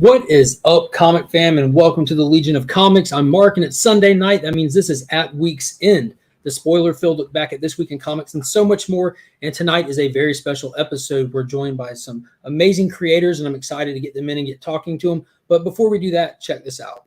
What is up, comic fam, and welcome to the Legion of Comics. I'm Mark, and it's Sunday night. That means this is at week's end. The spoiler-filled look back at this week in comics and so much more. And tonight is a very special episode. We're joined by some amazing creators, and I'm excited to get them in and get talking to them. But before we do that, check this out.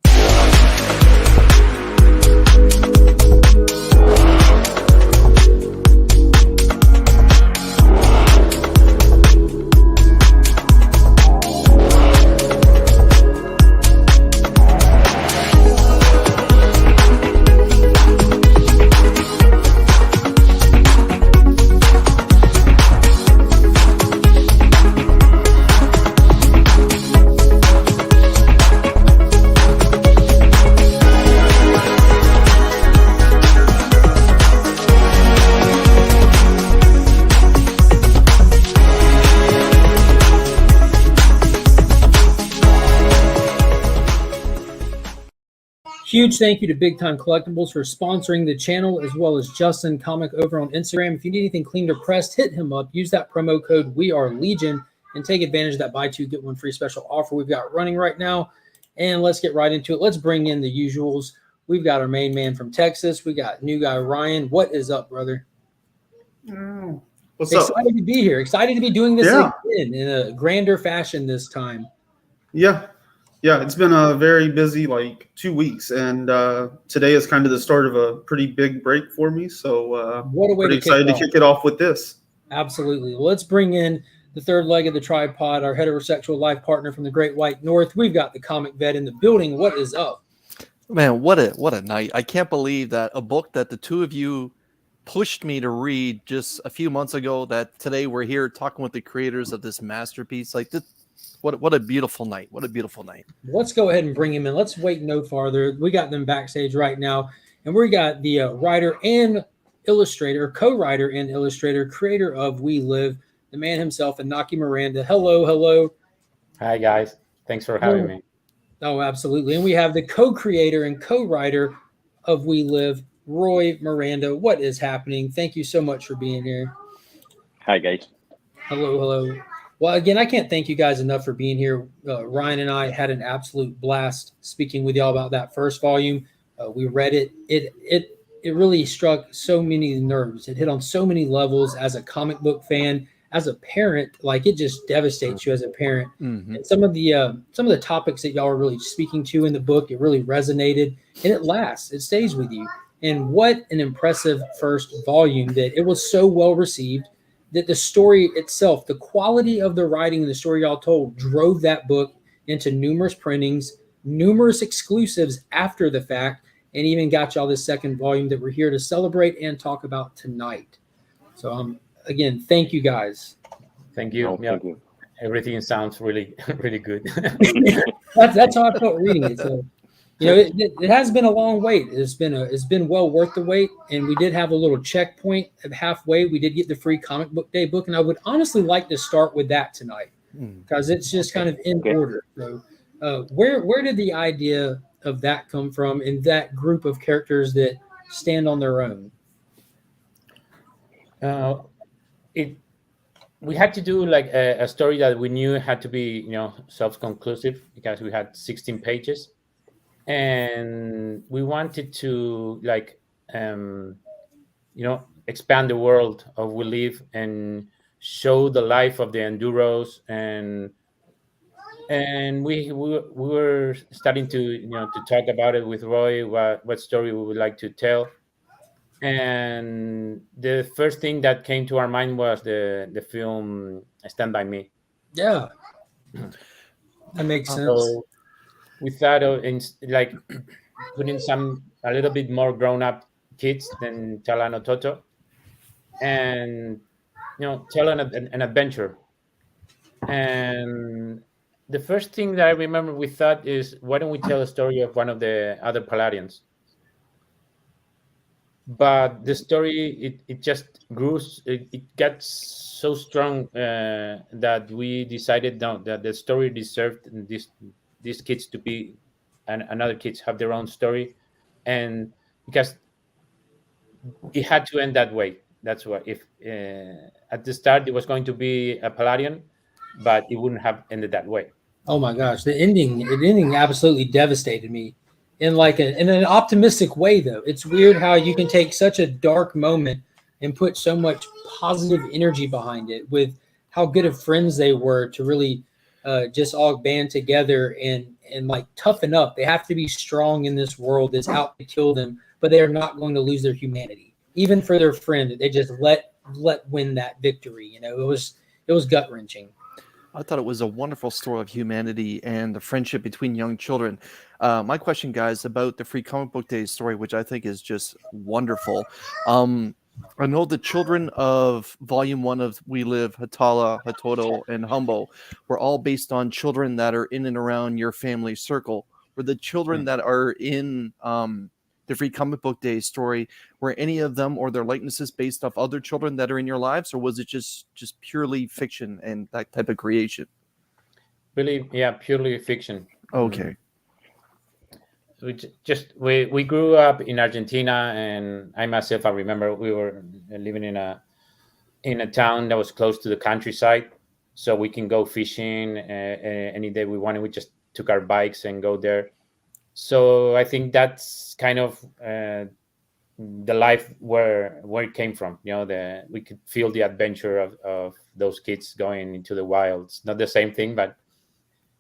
Huge thank you to Big Time Collectibles for sponsoring the channel, as well as Justin Comic over on Instagram. If you need anything cleaned or pressed, hit him up. Use that promo code WeAreLegion and take advantage of that buy two, get one free special offer we've got running right now. And let's get right into it. Let's bring in the usuals. We've got our main man from Texas. We got new guy Ryan. What is up, brother? What's up? Excited to be here. Excited to be doing this again in a grander fashion this time. Yeah, it's been a very busy 2 weeks, and today is kind of the start of a pretty big break for me. So what a way pretty excited to kick it off with this. Absolutely. Well, let's bring in the third leg of the tripod, our heterosexual life partner from the Great White North. We've got the comic vet in the building. What is up? Man, what a night. I can't believe that a book that the two of you pushed me to read just a few months ago, that today we're here talking with the creators of this masterpiece. What a beautiful night. What a beautiful night. Let's go ahead and bring him in. Let's wait no farther. We got them backstage right now. And we got the writer and illustrator, co-writer and illustrator, creator of We Live, the man himself, Inaki Miranda. Hello. Hi, guys. Thanks for having me. Oh, absolutely. And we have the co-creator and co-writer of We Live, Roy Miranda. What is happening? Thank you so much for being here. Hi, guys. Hello. Well, again, I can't thank you guys enough for being here. Ryan and I had an absolute blast speaking with y'all about that first volume. We read it. It really struck so many nerves. It hit on so many levels as a comic book fan, as a parent. It just devastates you as a parent. Mm-hmm. And some of the topics that y'all are really speaking to in the book, it really resonated, and it lasts. It stays with you. And what an impressive first volume that it was so well received. That the story itself, the quality of the writing and the story y'all told drove that book into numerous printings, numerous exclusives after the fact, and even got y'all this second volume that we're here to celebrate and talk about tonight. So, again, thank you guys. Thank you. Thank you. Everything sounds really, really good. that's how I felt reading it. So, it has been a long wait. It's been well worth the wait, and we did have a little checkpoint at halfway. We did get the free comic book day book, and I would honestly like to start with that tonight because it's just kind of in order. So, where did the idea of that come from, and that group of characters that stand on their own? We had to do a story that we knew had to be self-conclusive because we had 16 pages. And we wanted to expand the world of We Live and show the life of the Enduros, and we were starting to talk about it with Roy, what story we would like to tell. And the first thing that came to our mind was the film Stand By Me. Yeah, that makes sense. So we thought of putting a little bit more grown-up kids than Talano Toto, and tell an adventure. And the first thing that I remember we thought is, why don't we tell a story of one of the other Palladians? But the story, it just grew. It got so strong that we decided, no, that the story deserved these kids to be, and other kids have their own story, and because it had to end that way. That's why, if at the start it was going to be a Palladian, but it wouldn't have ended that way. Oh my gosh, the ending absolutely devastated me in in an optimistic way though. It's weird how you can take such a dark moment and put so much positive energy behind it with how good of friends they were to really just all band together and like toughen up. They have to be strong in this world that's out to kill them, but they are not going to lose their humanity. Even for their friend, they just let win that victory. You know, it was gut wrenching. I thought it was a wonderful story of humanity and the friendship between young children. My question, guys, about the Free Comic Book Day story, which I think is just wonderful. I know the children of Volume 1 of We Live, Hatala, Hatoto, and Humbo were all based on children that are in and around your family circle. Were the children that are in the Free Comic Book Day story, were any of them or their likenesses based off other children that are in your lives, or was it just purely fiction and that type of creation? Really, yeah, purely fiction. Okay. We grew up in Argentina, and I myself, I remember we were living in a town that was close to the countryside, so we can go fishing any day we wanted. We just took our bikes and go there. So I think that's kind of the life where it came from. You know, we could feel the adventure of those kids going into the wilds. Not the same thing, but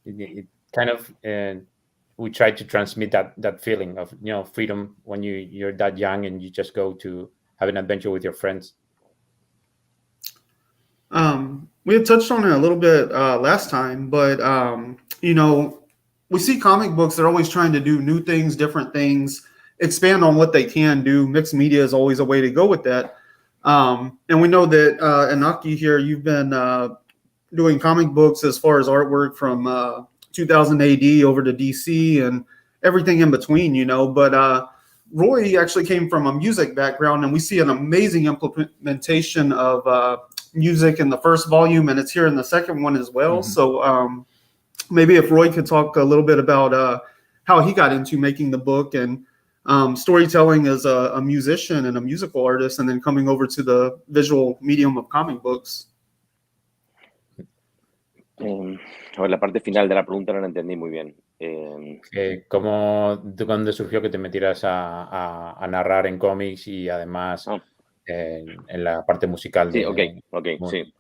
it kind of we tried to transmit that feeling of, you know, freedom when you're that young and you just go to have an adventure with your friends. We had touched on it a little bit last time, but you know, we see comic books, they're always trying to do new things, different things, expand on what they can do. Mixed media is always a way to go with that. And we know that Inaki here, you've been doing comic books as far as artwork from 2000 AD over to DC and everything in between, you know. But Roy actually came from a music background, and we see an amazing implementation of music in the first volume, and it's here in the second one as well. Mm-hmm. So maybe if Roy could talk a little bit about how he got into making the book and storytelling as a musician and a musical artist, and then coming over to the visual medium of comic books. A ver, la parte final de la pregunta no la entendí muy bien. ¿Cómo, de dónde surgió que te metieras a narrar en cómics y además en la parte musical? Sí, ok, sí.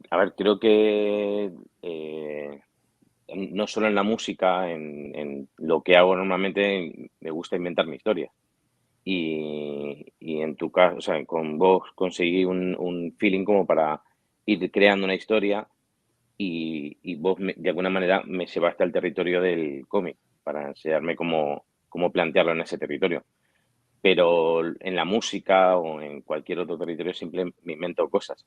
A ver, creo que no solo en la música, en lo que hago normalmente, me gusta inventar mi historia. Y en tu caso, o sea, con vos conseguí un feeling como para ir creando una historia y vos de alguna manera me llevaste al territorio del cómic para enseñarme cómo plantearlo en ese territorio. Pero en la música o en cualquier otro territorio siempre me invento cosas.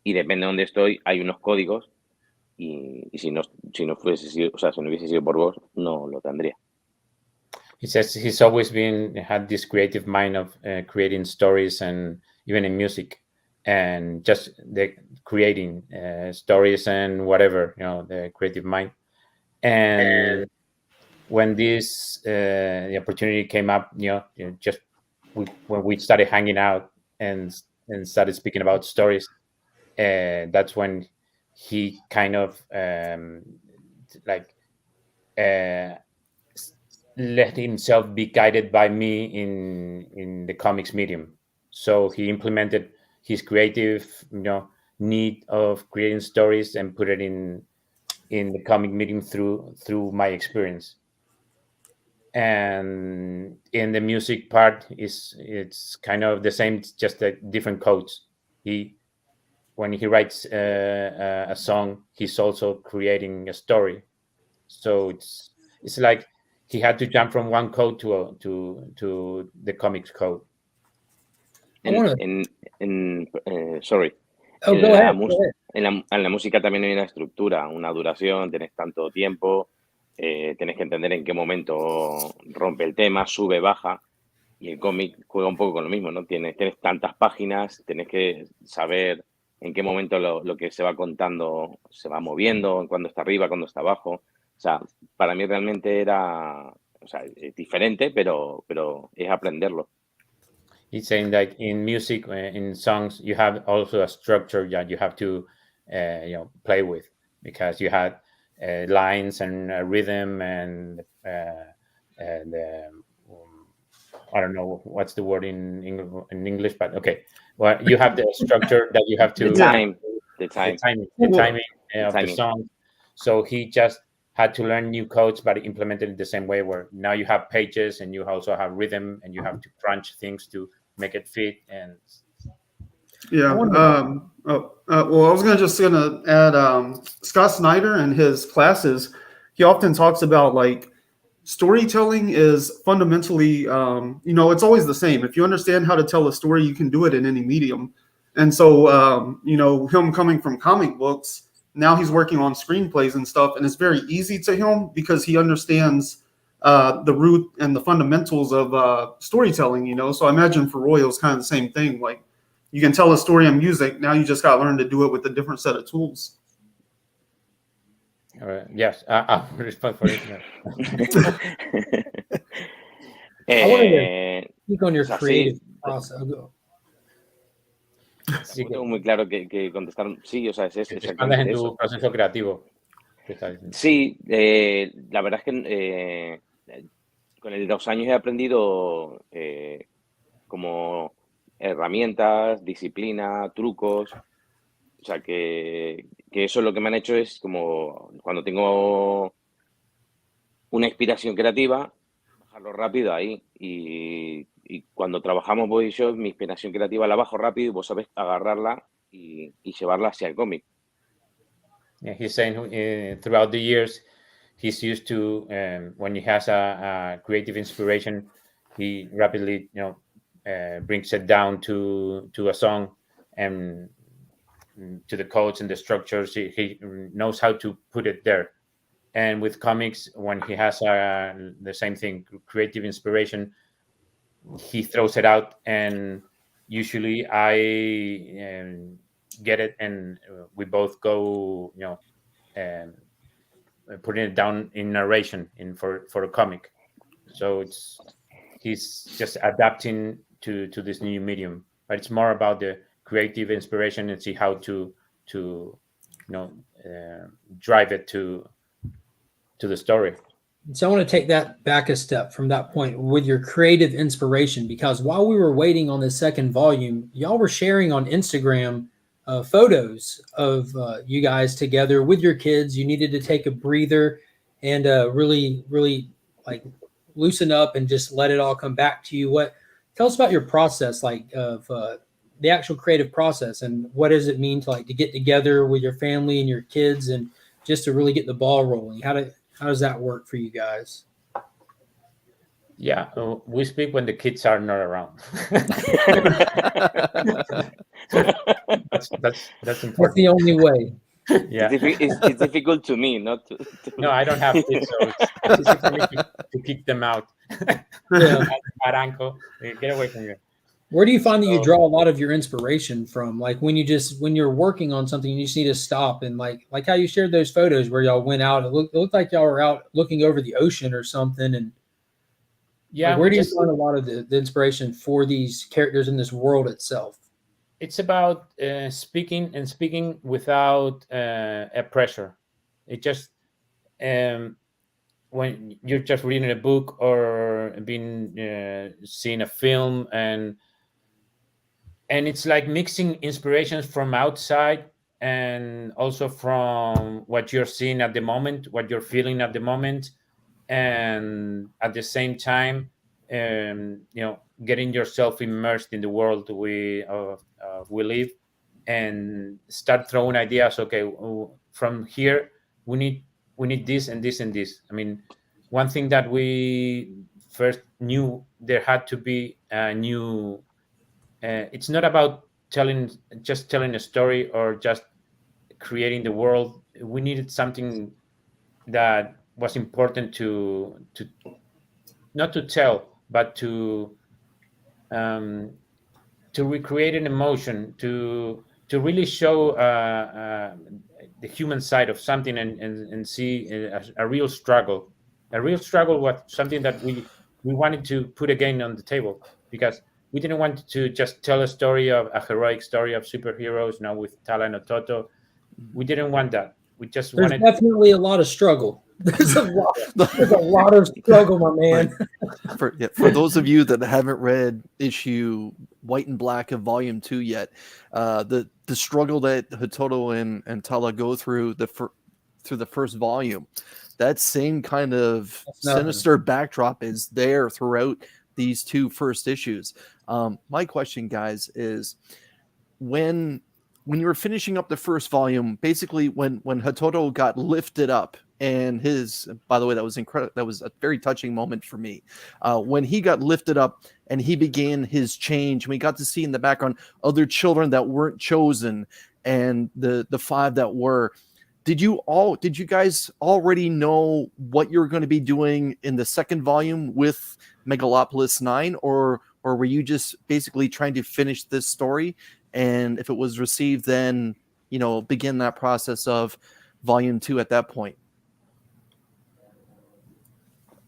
Y depende de dónde estoy, hay unos códigos y si no fuese sido, o sea, si no hubiese sido por vos, no lo tendría. He says he's always had this creative mind of creating stories, and even in music, and just creating stories and whatever, you know, the creative mind. And when this the opportunity came up, you know, just when we started hanging out and started speaking about stories, that's when he kind of let himself be guided by me in the comics medium. So he implemented his creative, you know, need of creating stories and put it in the comic medium through my experience. And in the music part, it's kind of the same, just different codes. When he writes a song, he's also creating a story. So it's like he had to jump from one code to the comics code. Sorry. Oh, En go la, ahead. mus- Go ahead. en la música también hay una estructura, una duración, tenés tanto tiempo, tenés que entender en qué momento rompe el tema, sube, baja, y el cómic juega un poco con lo mismo, ¿no? Tienes tantas páginas, tenés que saber en qué momento lo que se va contando se va moviendo, cuándo está arriba, cuándo está abajo. O sea, para mí realmente era, o sea, es diferente, pero es aprenderlo. He's saying that in music, in songs, you have also a structure that you have to, play with, because you had lines and rhythm and I don't know what's the word in English, but okay. Well, you have the structure that you have to The time. the timing of the timing. song. So he just had to learn new codes, but implemented it the same way. Where now you have pages and you also have rhythm, and you have to crunch things to make it fit. And Yeah. Well, I was just gonna add Scott Snyder in his classes. He often talks about like storytelling is fundamentally, it's always the same. If you understand how to tell a story, you can do it in any medium. And so, him coming from comic books, now he's working on screenplays and stuff, and it's very easy to him because he understands the root and the fundamentals of storytelling. So I imagine for Roy it was kind of the same thing. Like you can tell a story in music, now you just got to learn to do it with a different set of tools. yes, I'll respond for it. I wanted to speak on your o sea, creative sí, process. Sí, no tengo muy claro que contestar. Sí, o sea, es que te expandas exactamente en tu eso. proceso creativo. ¿Qué estás diciendo? Sí, la verdad es que con los años he aprendido como herramientas, disciplina, trucos. O sea, que eso lo que me han hecho es como cuando tengo una inspiración creativa, bajarlo rápido ahí. Y cuando trabajamos body shows, mi inspiración creativa la bajo rápido y vos sabés agarrarla y llevarla hacia el cómic. Yeah, he's saying throughout the years, he's used to when he has a creative inspiration, he rapidly, brings it down to a song and to the codes and the structures. He knows how to put it there. And with comics, when he has the same thing, creative inspiration, he throws it out, and usually I get it, and we both go, putting it down in narration for a comic. So he's just adapting to this new medium, but it's more about the creative inspiration and see how to drive it to the story. So I want to take that back a step from that point with your creative inspiration, because while we were waiting on this second volume, y'all were sharing on Instagram photos of you guys together with your kids. You needed to take a breather and really, really like loosen up and just let it all come back to you. Tell us about your process, like of the actual creative process, and what does it mean to get together with your family and your kids and just to really get the ball rolling? How does that work for you guys? Yeah, we speak when the kids are not around. that's important. That's the only way. Yeah, it's difficult to me, not to no, I don't have kids, so it's easy for me to kick them out. Yeah. Baranco, get away from here. Where do you find that you draw a lot of your inspiration from? Like when you're working on something, you just need to stop and like how you shared those photos where y'all went out. It looked like y'all were out looking over the ocean or something. And yeah, like, where do you find a lot of the inspiration for these characters in this world itself? It's about speaking without a pressure. It just when you're just reading a book or seeing a film, and it's like mixing inspirations from outside and also from what you're seeing at the moment, what you're feeling at the moment, and at the same time, getting yourself immersed in the world we live, and start throwing ideas. Okay, from here we need this and this and this. I mean, one thing that we first knew, there had to be a new. It's not about telling a story or just creating the world. We needed something that was important to not to tell, but to recreate an emotion, to really show the human side of something, and see a real struggle. A real struggle was something that we wanted to put again on the table, because we didn't want to just tell a story of a heroic story of superheroes now with Tala and Ototo. We didn't want that. We just There's wanted definitely a lot of struggle. There's a lot of struggle, my man. For those of you that haven't read issue White and Black of Volume 2 yet, the struggle that Hototo and Tala go through through the first volume, that same kind of sinister backdrop is there throughout these two first issues. My question, guys, is when you were finishing up the first volume, basically when Hototo got lifted up, and by the way, that was incredible. That was a very touching moment for me. When he got lifted up and he began his change, we got to see in the background other children that weren't chosen and the 5 that were. Did you guys already know what you were going to be doing in the second volume with Megalopolis 9, or were you just basically trying to finish this story? And if it was received, then, begin that process of volume 2 at that point.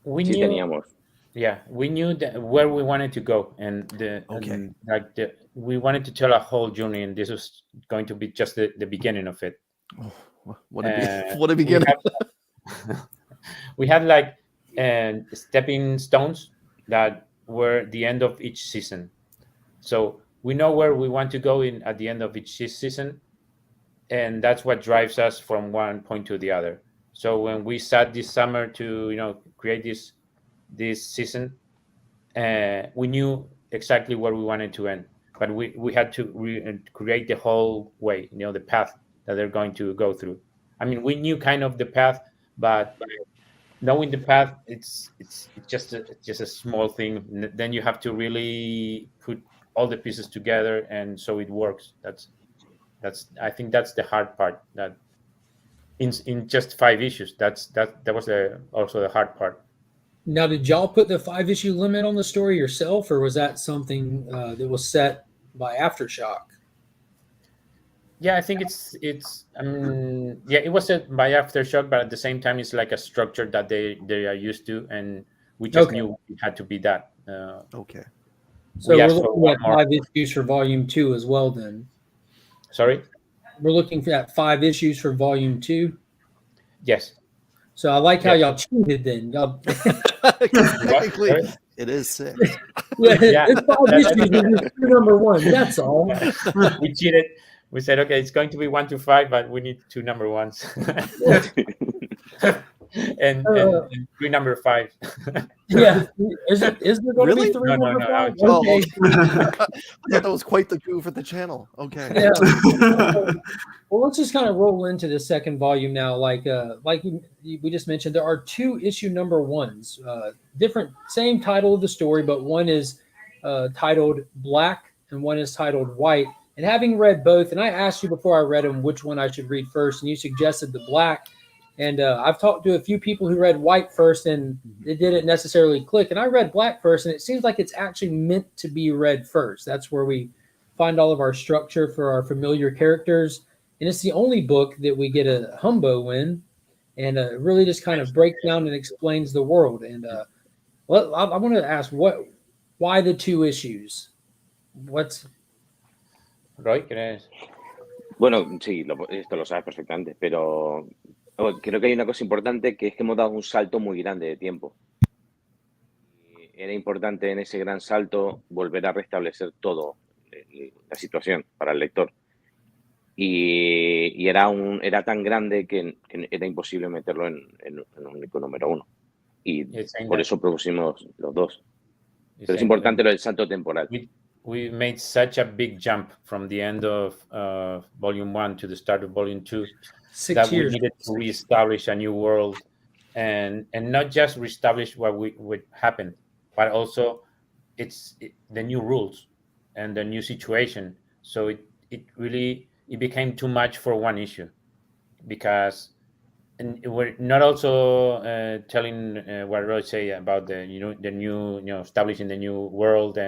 We knew where we wanted to go, and we wanted to tell a whole journey, and this was going to be just the beginning of it. Oh, what a beginning! We had like stepping stones that were the end of each season, so we know where we want to go at the end of each season, and that's what drives us from one point to the other. So when we sat this summer to create this season, we knew exactly where we wanted to end, but we had to create the whole way, the path that they're going to go through. I mean, we knew kind of the path, but knowing the path, it's just a small thing. Then you have to really put all the pieces together, and so it works. I think that's the hard part. That in just 5 issues, that was also the hard part. Now, did y'all put the 5-issue limit on the story yourself, or was that something that was set by Aftershock? Yeah, I think it was set by Aftershock, but at the same time, it's like a structure that they are used to, and we just knew it had to be that. Okay. So we're looking at 5 issues for Volume 2 as well, then. Sorry? We're looking at 5 issues for Volume 2? Yes. So I like how y'all cheated then. Y'all... Technically, it is 6. It's 5 issues and it's number 1. That's all. We cheated. We said, okay, it's going to be 1 to 5, but we need 2 number 1s. and 3 number 5. Yeah. Is there going to be 3 number 5? No. Okay. I thought that was quite the coup for the channel. Okay. Yeah. Well, let's just kind of roll into the second volume now. Like we just mentioned, there are 2 issue number 1s. Different, same title of the story, but one is titled Black and one is titled White. And having read both, and I asked you before I read them which one I should read first, and you suggested the Black. And I've talked to a few people who read White first, and it didn't necessarily click. And I read Black first, and it seems like it's actually meant to be read first. That's where we find all of our structure for our familiar characters. And it's the only book that we get a Humbo in, and really just kind of breaks down and explains the world. And I want to ask, why the 2 issues? Roy, ¿crees? Bueno, sí, esto lo sabes perfectamente, pero creo que hay una cosa importante, que es que hemos dado un salto muy grande de tiempo. Era importante en ese gran salto volver a restablecer todo la situación para el lector. Y era tan grande que era imposible meterlo en un único número 1. Y por eso propusimos los 2. Pero es importante lo del salto temporal. We made such a big jump from the end of Volume 1 to the start of Volume 2 that we needed to reestablish a new world, and not just reestablish what happened, but also the new rules and the new situation. So it really became too much for one issue, because and we're not also telling what Roy say about the new establishing the new world,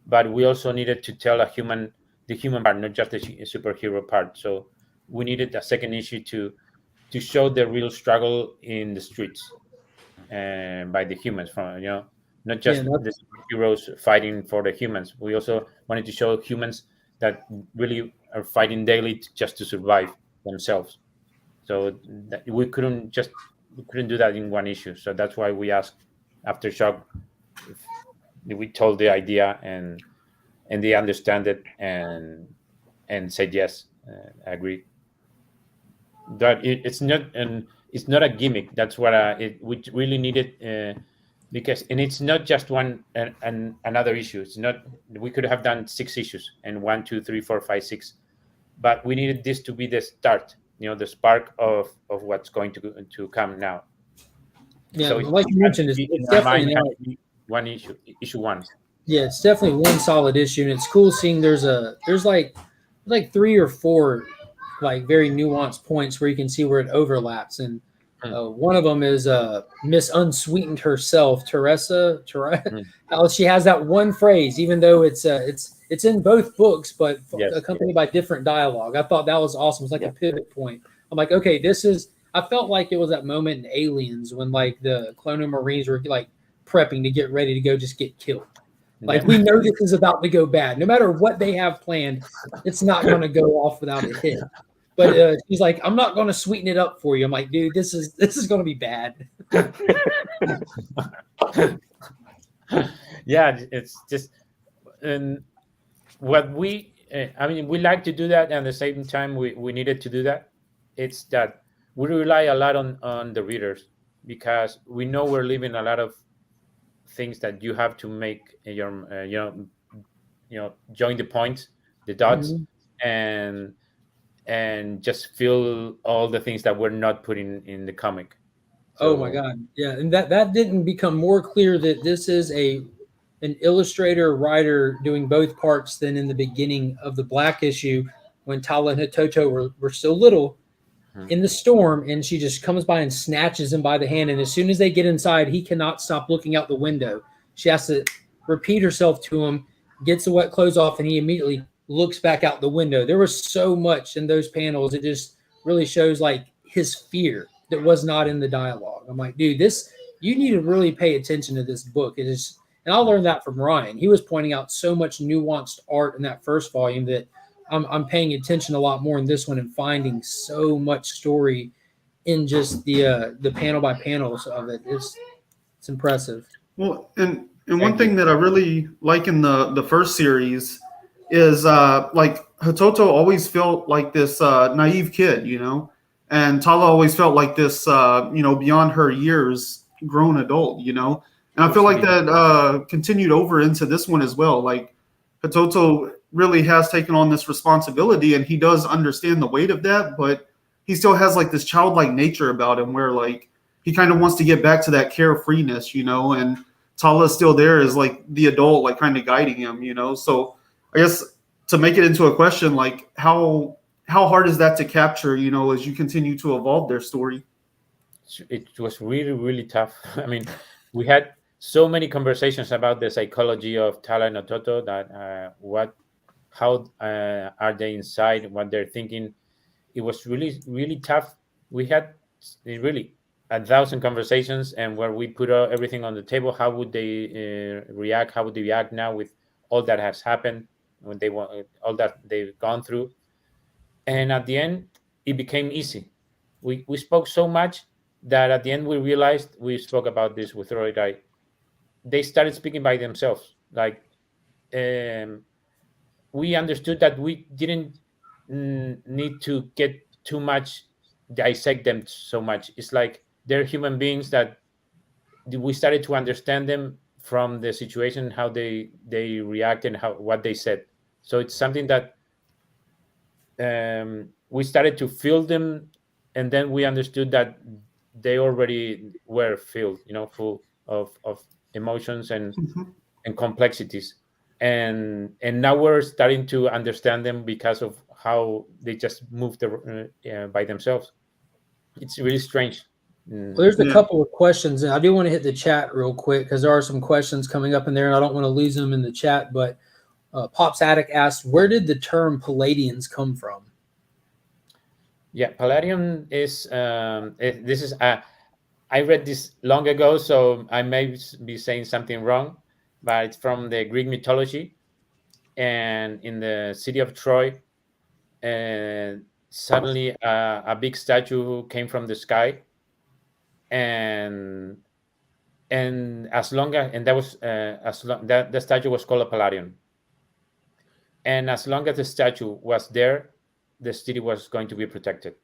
but we also needed to tell the human part, not just the superhero part. So we needed a second issue to show the real struggle in the streets and by the humans, from not Yeah, just the superheroes fighting for the humans. We also wanted to show humans that really are fighting daily just to survive themselves. So that we couldn't do that in one issue. So that's why we asked Aftershock if we told the idea, and they understand it and said yes, agree. That it's not a gimmick. That's what we really needed, because it's not just one and another issue. It's not, we could have done 6 issues and 1, 2, 3, 4, 5, 6, but we needed this to be the start, the spark of what's going to come now. Yeah, So like you mentioned, it's definitely not, one issue one. yeah, it's definitely one solid issue, and it's cool seeing there's like 3 or 4 like very nuanced points where you can see where it overlaps, and one of them is Miss Unsweetened herself, Teresa, how she has that one phrase, even though it's in both books, but accompanied by different dialogue. I thought that was awesome. It's like a pivot point. I'm like, okay, I felt like it was that moment in Aliens when like the Clone Marines were like prepping to get ready to go just get killed. Like, we know this is about to go bad. No matter what they have planned, it's not going to go off without a hit. But she's like, I'm not going to sweeten it up for you. I'm like, dude, this is going to be bad. Yeah, it's just, and what we like to do that, and at the same time we needed to do that. It's that we rely a lot on the readers, because we know we're leaving a lot of things that you have to make your join the points, the dots, and just feel all the things that we're not putting in the comic. So, oh my God, yeah, and that didn't become more clear that this is an illustrator writer doing both parts than in the beginning of the Black issue, when Tala and Hitoto were still little in the storm, and she just comes by and snatches him by the hand, and as soon as they get inside, he cannot stop looking out the window. She has to repeat herself to him, gets the wet clothes off, and he immediately looks back out the window. There was so much in those panels. It just really shows like his fear that was not in the dialogue. I'm like, dude, you need to really pay attention to this book. It is, and I learned that from Ryan. He was pointing out so much nuanced art in that first volume that I'm paying attention a lot more in this one, and finding so much story in just the panel by panels of it. It's impressive. Well, and one thing that I really like in the first series is like Hitoto always felt like this naive kid, and Tala always felt like this beyond her years grown adult, and I feel like that continued over into this one as well. Like, Hitoto really has taken on this responsibility, and he does understand the weight of that, but he still has like this childlike nature about him where like he kind of wants to get back to that carefreeness, and Tala's still there as like the adult, like kind of guiding him, So I guess to make it into a question, like how hard is that to capture, as you continue to evolve their story? It was really, really tough. I mean, we had so many conversations about the psychology of Tala and Ototo, that how are they inside, what they're thinking. It was really, really tough. We had really 1,000 conversations, and where we put everything on the table. How would they react? How would they react now with all that has happened, when they want all that they've gone through? And at the end, it became easy. We spoke so much that at the end we realized, we spoke about this with Roy, that they started speaking by themselves. Like, we understood that we didn't need to get too much, dissect them so much. It's like they're human beings that we started to understand them from the situation, how they react, and what they said. So it's something that we started to feel them, and then we understood that they already were filled, full of emotions and complexities. and now we're starting to understand them because of how they just moved by themselves. It's really strange. Well, there's a Yeah. couple of questions, and I do want to hit the chat real quick because there are some questions coming up in there, and I don't want to lose them in the chat. But Pops Attic asked, where did the term Palladians come from? Yeah, Palladium is this is I read this long ago, so I may be saying something wrong, but it's from the Greek mythology, and in the city of Troy, and suddenly a big statue came from the sky, and as long as and that was as long that the statue was called a Palladium, and as long as the statue was there, the city was going to be protected.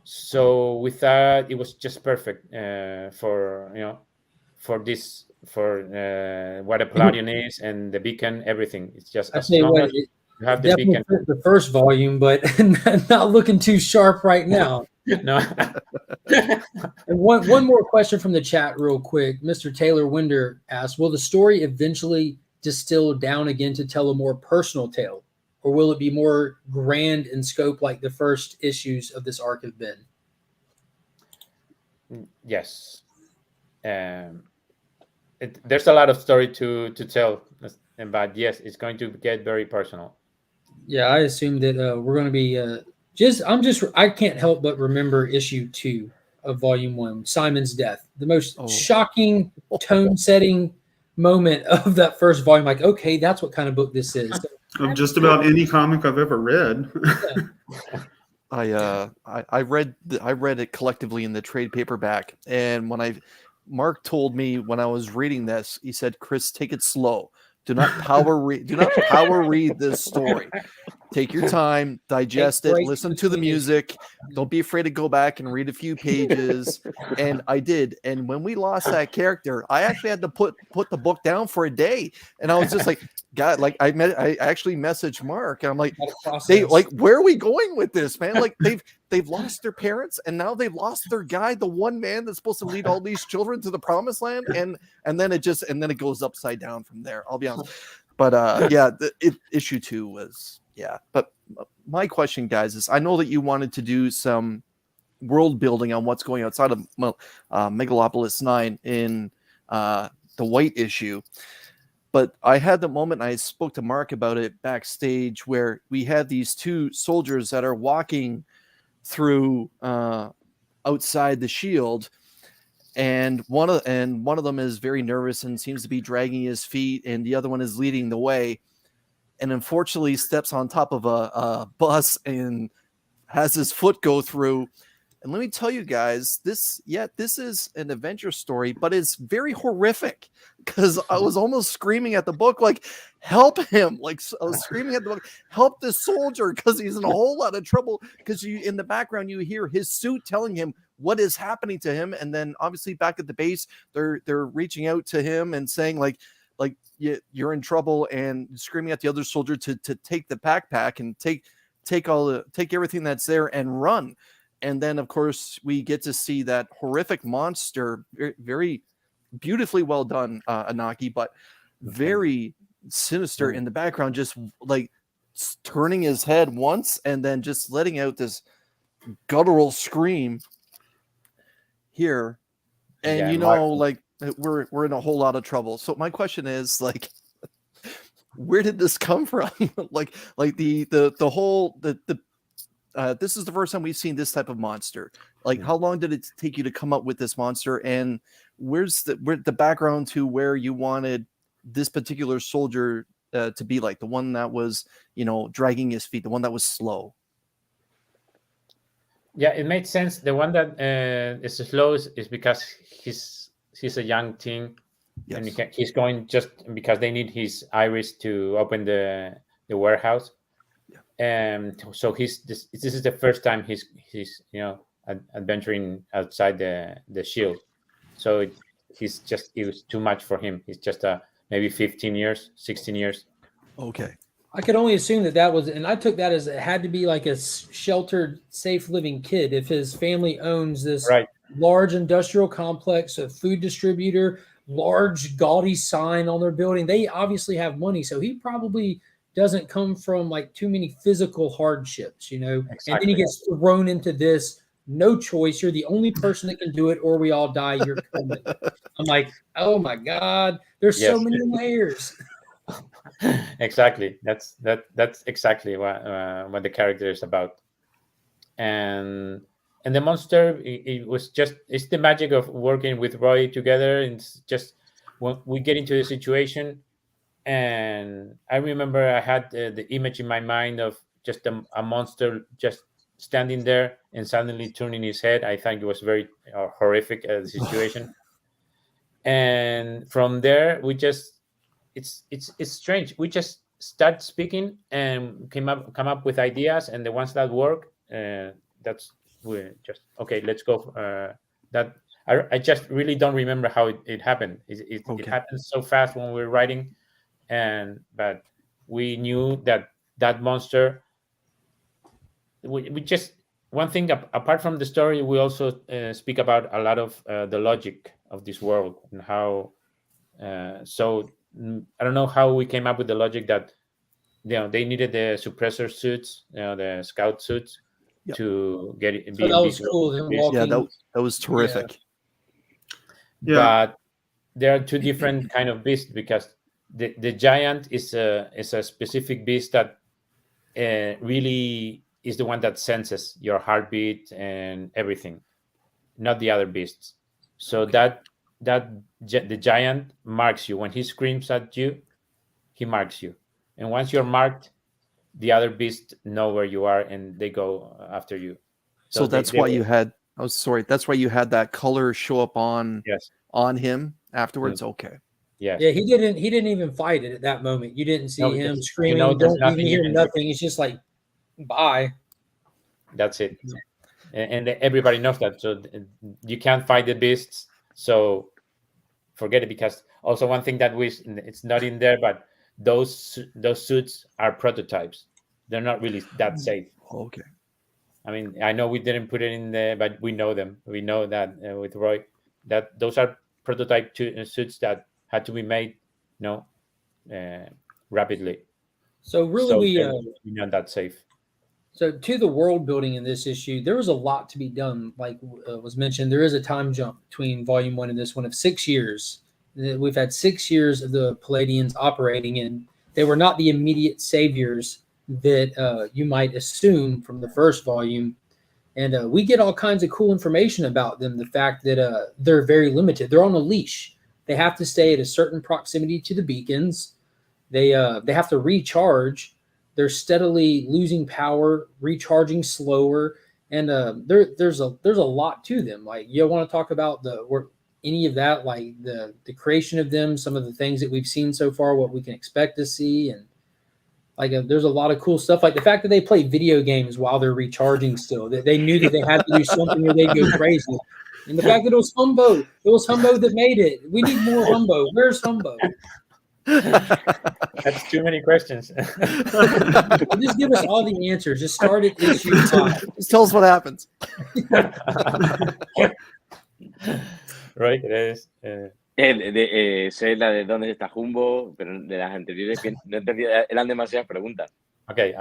So we thought it was just perfect for this for what a Palladium is and the beacon, everything. It's just I as tell you long what, as it you have the definitely beacon. fit the first volume, but not looking too sharp right now. No, And one more question from the chat real quick. Mr. Taylor Winder asked, will the story eventually distill down again to tell a more personal tale? Or will it be more grand in scope like the first issues of this arc have been? yes. There's a lot of story to tell, but yes, it's going to get very personal. Yeah, I assume that we're going to be I can't help but remember issue 2 of volume 1, Simon's death, the most shocking tone-setting moment of that first volume. Like, okay, that's what kind of book this is. Of just about any comic I've ever read. I read it collectively in the trade paperback, and when Mark told me when I was reading this, he said, "Chris, take it slow. Do not power read this story. Take your time, digest it, listen to the music. Don't be afraid to go back and read a few pages." And I did. And when we lost that character, I actually had to put the book down for a day. And I was just like, God, like I actually messaged Mark, and I'm like, where are we going with this, man? Like they've lost their parents, and now they've lost their guy, the one man that's supposed to lead all these children to the promised land, and then it goes upside down from there. I'll be honest. But issue 2 was. Yeah, but my question, guys, is I know that you wanted to do some world building on what's going outside of Megalopolis 9 in the White issue, but I had the moment, I spoke to Mark about it backstage, where we had these 2 soldiers that are walking through outside the shield, and one of them is very nervous and seems to be dragging his feet, and the other one is leading the way. And unfortunately steps on top of a bus and has his foot go through. And let me tell you guys, this is an adventure story, but it's very horrific, because I was almost screaming at the book, like, help him. Like, I was screaming at the book, help this soldier, because he's in a whole lot of trouble, because in the background you hear his suit telling him what is happening to him. And then obviously back at the base, they're reaching out to him and saying like you're in trouble, and screaming at the other soldier to take the backpack and take everything that's there and run. And then of course we get to see that horrific monster, very, very beautifully well done, Anaki, but very sinister in the background, just like turning his head once and then just letting out this guttural scream here. And like we're in a whole lot of trouble. So my question is, like, where did this come from? like the whole this is the first time we've seen this type of monster. Like, how long did it take you to come up with this monster, and where's the background to where you wanted this particular soldier to be, like the one that was, dragging his feet, the one that was slow? Yeah, it made sense. The one that is slow is because he's a young teen, yes. And he's going just because they need his iris to open the warehouse. Yeah. So this is the first time he's adventuring outside the shield. So it was too much for him. He's just maybe 15 years, 16 years. Okay. I could only assume that was, and I took that as it had to be like a sheltered, safe living kid. If his family owns this large industrial complex, a food distributor, large gaudy sign on their building. They obviously have money, so he probably doesn't come from like too many physical hardships, you know. Exactly. And then he gets thrown into this, no choice, you're the only person that can do it or we all die, you're coming. I'm like, oh my God, there's so Yes. many layers. Exactly. That's exactly what the character is about. And the monster, it was just, it's the magic of working with Roy together. And it's just when we get into the situation, and I remember I had the image in my mind of just a monster just standing there and suddenly turning his head. I think it was very horrific situation. And from there, we just, it's strange. We just start speaking and come up with ideas, and the ones that work, that's, we just, okay, let's go. That I just really don't remember how it happened. It happened so fast when we were writing, but we knew that monster. We just, one thing apart from the story, we also speak about a lot of the logic of this world and how. So I don't know how we came up with the logic that they needed the suppressor suits, the scout suits, to get it. So that was cool. Them walking. Yeah, that was terrific. Yeah. But there are two different kind of beasts, because the giant is a specific beast that really is the one that senses your heartbeat and everything, not the other beasts. So the giant marks you when he screams at you. He marks you, and once you're marked, the other beasts know where you are and they go after you. So that's why you had. Oh, sorry. That's why you had that color show up on him afterwards. Okay. Yeah. Yeah, he didn't even fight it at that moment. You didn't see him screaming. Don't even hear nothing. It's just like, bye. That's it. And everybody knows that. So you can't fight the beasts. So forget it. Because also one thing that it's not in there, but those suits are prototypes. They're not really that safe. Okay. I mean, I know we didn't put it in there, but we know them. We know that with Roy, that those are prototype suits that had to be made, rapidly. So really, we're not that safe. So to the world building in this issue, there was a lot to be done. Like was mentioned, there is a time jump between Volume 1 and this one of 6 years. We've had 6 years of the Palladians operating, and they were not the immediate saviors that you might assume from the first volume. And we get all kinds of cool information about them. The fact that they're very limited. They're on a leash. They have to stay at a certain proximity to the beacons. They have to recharge. They're steadily losing power, recharging slower, and there's a lot to them. Like, you want to talk about any of that, like the creation of them, some of the things that we've seen so far, what we can expect to see, and like there's a lot of cool stuff. Like the fact that they play video games while they're recharging still. That they knew that they had to do something or they'd go crazy. And the fact that it was Humbo that made it. We need more Humbo. Where's Humbo? That's too many questions. Just give us all the answers. Just start at issue 5. Just tell us what happens. Right, it is. Sé la de dónde está Jumbo, pero de las anteriores que no entendí, eran demasiadas preguntas. Okay,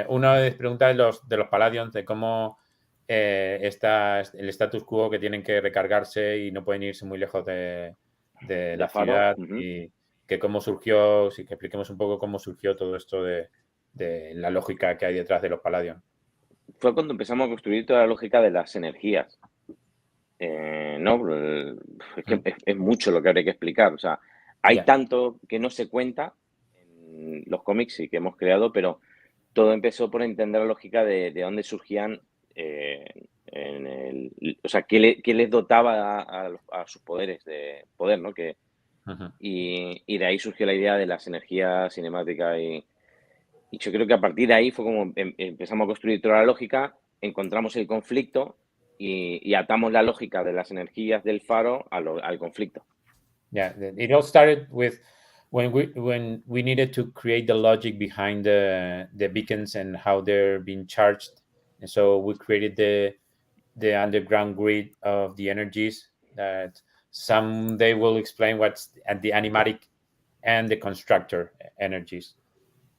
una de las preguntas de los Palladians, de cómo está el status quo, que tienen que recargarse y no pueden irse muy lejos de la ciudad, y que cómo surgió, que expliquemos un poco cómo surgió todo esto de la lógica que hay detrás de los Palladians. Fue cuando empezamos a construir toda la lógica de las energías. No, es que es mucho lo que habría que explicar. O sea, hay tanto que no se cuenta en los cómics y que hemos creado, pero todo empezó por entender la lógica de dónde surgían, o sea, qué les dotaba a sus poderes de poder, ¿no? Y de ahí surgió la idea de las energías cinemáticas y yo creo que a partir de ahí fue como empezamos a construir toda la lógica, encontramos el conflicto y atamos la lógica de las energías del faro al conflicto. Yeah, it all started with when we needed to create the logic behind the beacons and how they're being charged, and so we created the underground grid of the energies that Someday we'll explain what's at the animatic and the constructor energies.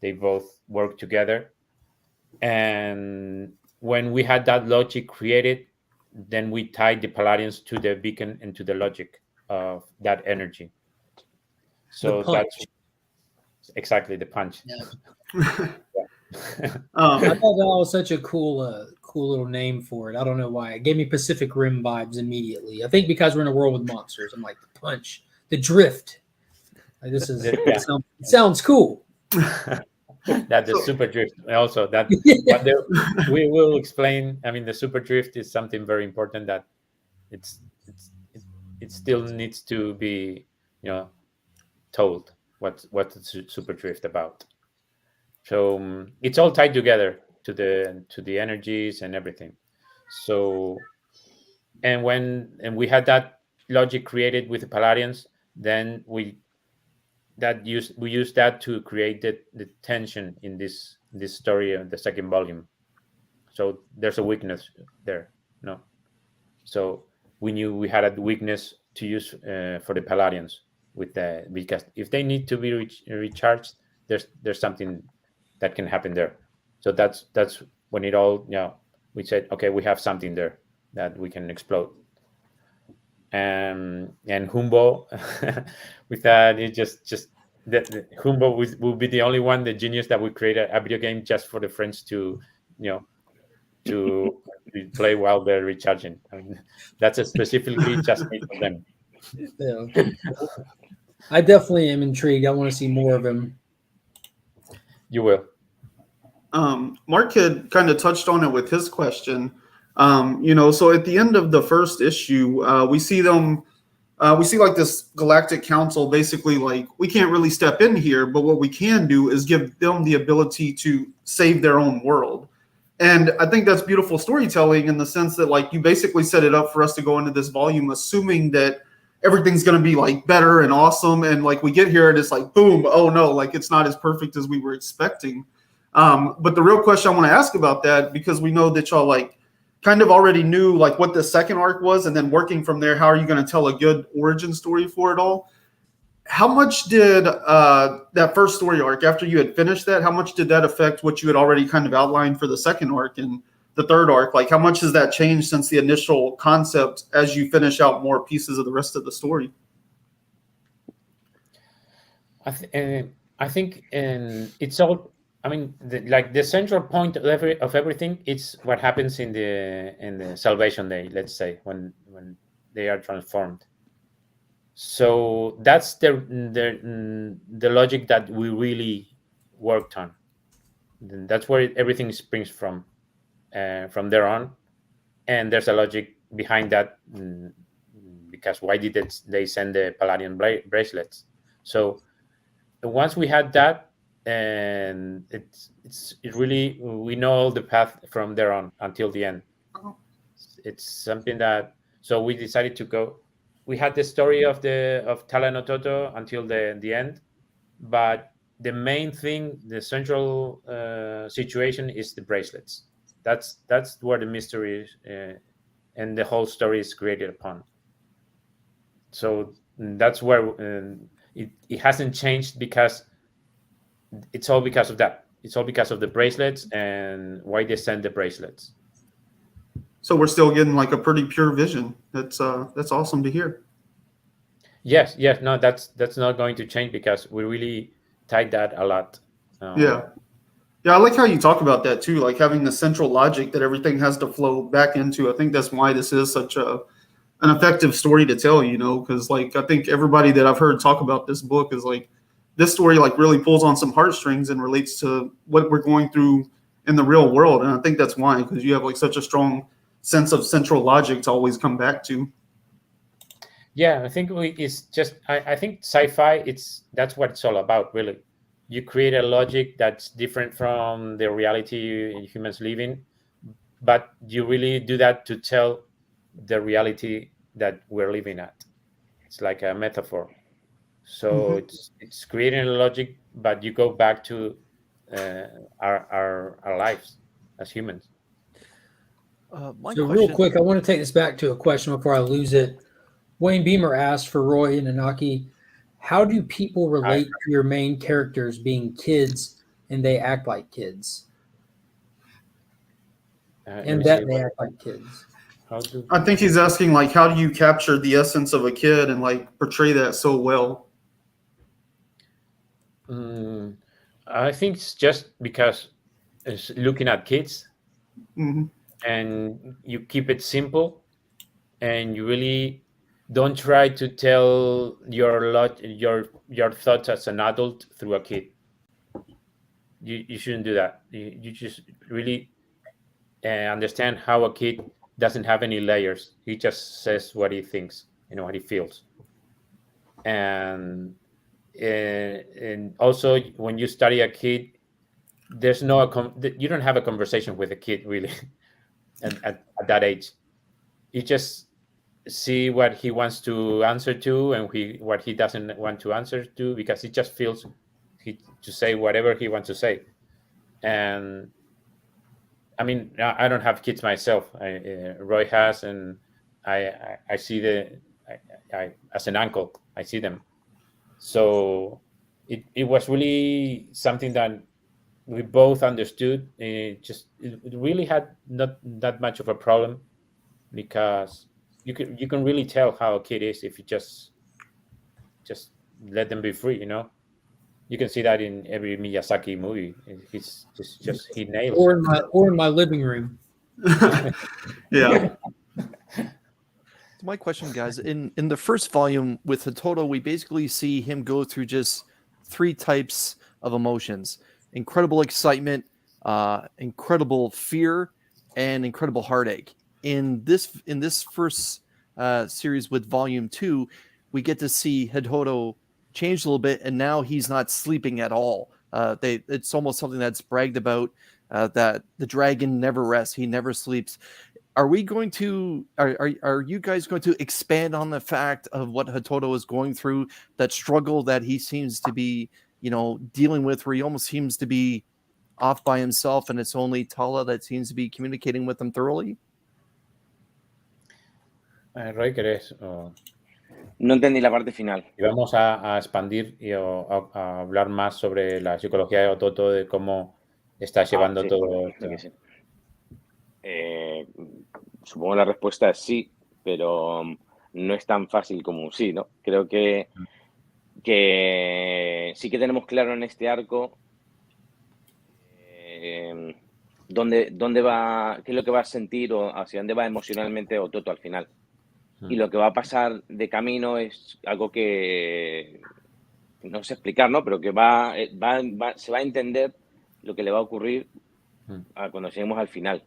They both work together. And when we had that logic created, then we tied the Palladians to the beacon and to the logic of that energy. So that's exactly the punch. Yeah. I thought that was such a cool little name for it. I don't know why. It gave me Pacific Rim vibes immediately. I think because we're in a world with monsters. I'm like, the punch, the drift. Like, this is it sounds cool. That the super drift also that we will explain. I mean, the super drift is something very important that it still needs to be told what's the super drift about. So it's all tied together to the energies and everything. So and we had that logic created with the Palladians, then we used that to create the tension in this story of the second volume. So there's a weakness there, no? So we knew we had a weakness to use for the Palladians because if they need to be recharged, there's something that can happen there. So that's when it all we said, okay, we have something there that we can explode. And Humbo with that, it just that Humbo will be the only one, the genius, that would create a video game just for the friends to to play while they're recharging. I mean, that's specifically just made for them. Yeah. I definitely am intrigued. I want to see more of him. You will. Mark had kind of touched on it with his question. So at the end of the first issue, we see them, we see like this galactic council, basically like, we can't really step in here, but what we can do is give them the ability to save their own world. And I think that's beautiful storytelling in the sense that like you basically set it up for us to go into this volume assuming that everything's going to be like better and awesome. And like we get here and it's like, boom, oh no, like it's not as perfect as we were expecting. But the real question I want to ask about that, because we know that y'all like kind of already knew like what the second arc was, and then working from there, how are you going to tell a good origin story for it all? How much did that first story arc, after you had finished that, how much did that affect what you had already kind of outlined for the second arc and the third arc? Like how much has that changed since the initial concept as you finish out more pieces of the rest of the story? I think it's all. I mean, the central point of everything, it's what happens in the Salvation Day, let's say, when they are transformed. So that's the logic that we really worked on. That's where everything springs from there on, and there's a logic behind that, because why did they send the Palladian bracelets? So once we had that. And it's really, we know the path from there on until the end. It's something that, so we decided to go. We had the story of Talanototo until the end, but the main thing, the central situation is the bracelets. That's where the mystery is, and the whole story is created upon. So that's where it hasn't changed, because it's all because of that. It's all because of the bracelets and why they send the bracelets. So we're still getting like a pretty pure vision. That's awesome to hear. Yes. No, that's not going to change, because we really tied that a lot. Yeah, I like how you talk about that too, like having the central logic that everything has to flow back into. I think that's why this is such an effective story to tell, because like I think everybody that I've heard talk about this book is like, this story like really pulls on some heartstrings and relates to what we're going through in the real world. And I think that's why, because you have like such a strong sense of central logic to always come back to. Yeah, I think it's just, I think sci-fi, that's what it's all about, really. You create a logic that's different from the reality humans live in, but you really do that to tell the reality that we're living at. It's like a metaphor. So it's creating a logic, but you go back to our lives as humans. So real quick, I want to take this back to a question before I lose it. Wayne Beamer asked for Roy and Inaki, how do people relate to your main characters being kids and they act like kids? And that they act like kids. I think he's asking, like, how do you capture the essence of a kid and, like, portray that so well? I think it's just because it's looking at kids, Mm-hmm. and you keep it simple, and you really don't try to tell your thoughts as an adult through a kid. You shouldn't do that. You just really understand how a kid doesn't have any layers. He just says what he thinks, what he feels. And also when you study a kid, there's you don't have a conversation with a kid really at that age. You just see what he wants to answer to and what he doesn't want to answer to, because he just feels to say whatever he wants to say. And I mean, I don't have kids myself. Roy has, and I see I as an uncle, I see them. So it was really something that we both understood. It really had not that much of a problem, because you can really tell how a kid is if you just let them be free. You can see that in every Miyazaki movie. He's just he nails. Or in my living room. Yeah. My question, guys, in the first volume with Hototo, we basically see him go through just 3 types of emotions: incredible excitement, incredible fear, and incredible heartache. In this first series with volume 2, we get to see Hototo change a little bit, and now he's not sleeping at all. It's almost something that's bragged about, that the dragon never rests, he never sleeps. Are you guys going to expand on the fact of what Hototo is going through, that struggle that he seems to be, dealing with, where he almost seems to be off by himself, and it's only Tala that seems to be communicating with him thoroughly? Roy, ¿querés? No entendí la parte final. Y vamos a expandir y a hablar más sobre la psicología de Hototo, de cómo está llevando sí, todo esto. Sí. Supongo la respuesta es sí, pero no es tan fácil como un sí, ¿no? Creo que sí que tenemos claro en este arco dónde va, qué es lo que va a sentir o hacia dónde va emocionalmente Hototo al final. Y lo que va a pasar de camino es algo que no sé explicar, ¿no? Pero que se va a entender lo que le va a ocurrir cuando lleguemos al final.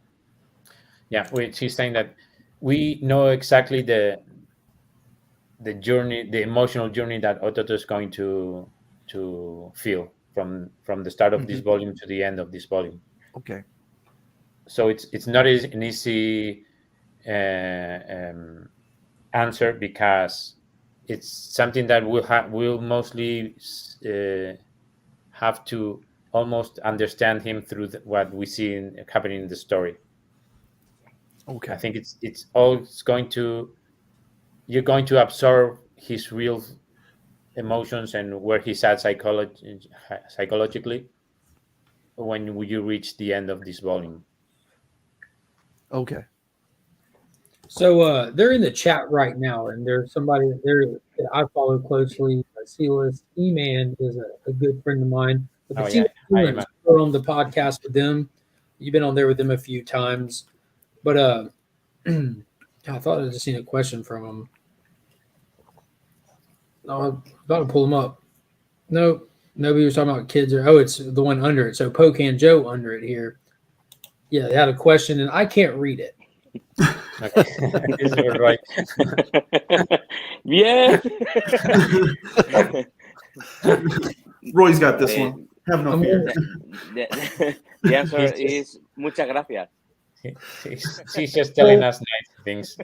Yeah, she's saying that we know exactly the journey, the emotional journey that Hototo is going to feel from the start of this volume to the end of this volume. Okay. So it's not an easy answer, because it's something that we'll mostly have to almost understand him through what we see happening in the story. Okay. I think you're going to absorb his real emotions and where he's at psychologically when you reach the end of this volume. Okay. So they're in the chat right now, and there's somebody there that I follow closely. List Eman is a good friend of mine. But the on the podcast with them. You've been on there with them a few times. But I thought I just seen a question from him. No, I'm about to pull them up. Nope. Nobody was talking about kids. It's the one under it. So Pocan Joe under it here. Yeah, they had a question, and I can't read it. Okay. Right. Bien. Roy's got this one. Have no fear. The answer is muchas gracias. She's just telling us nice things.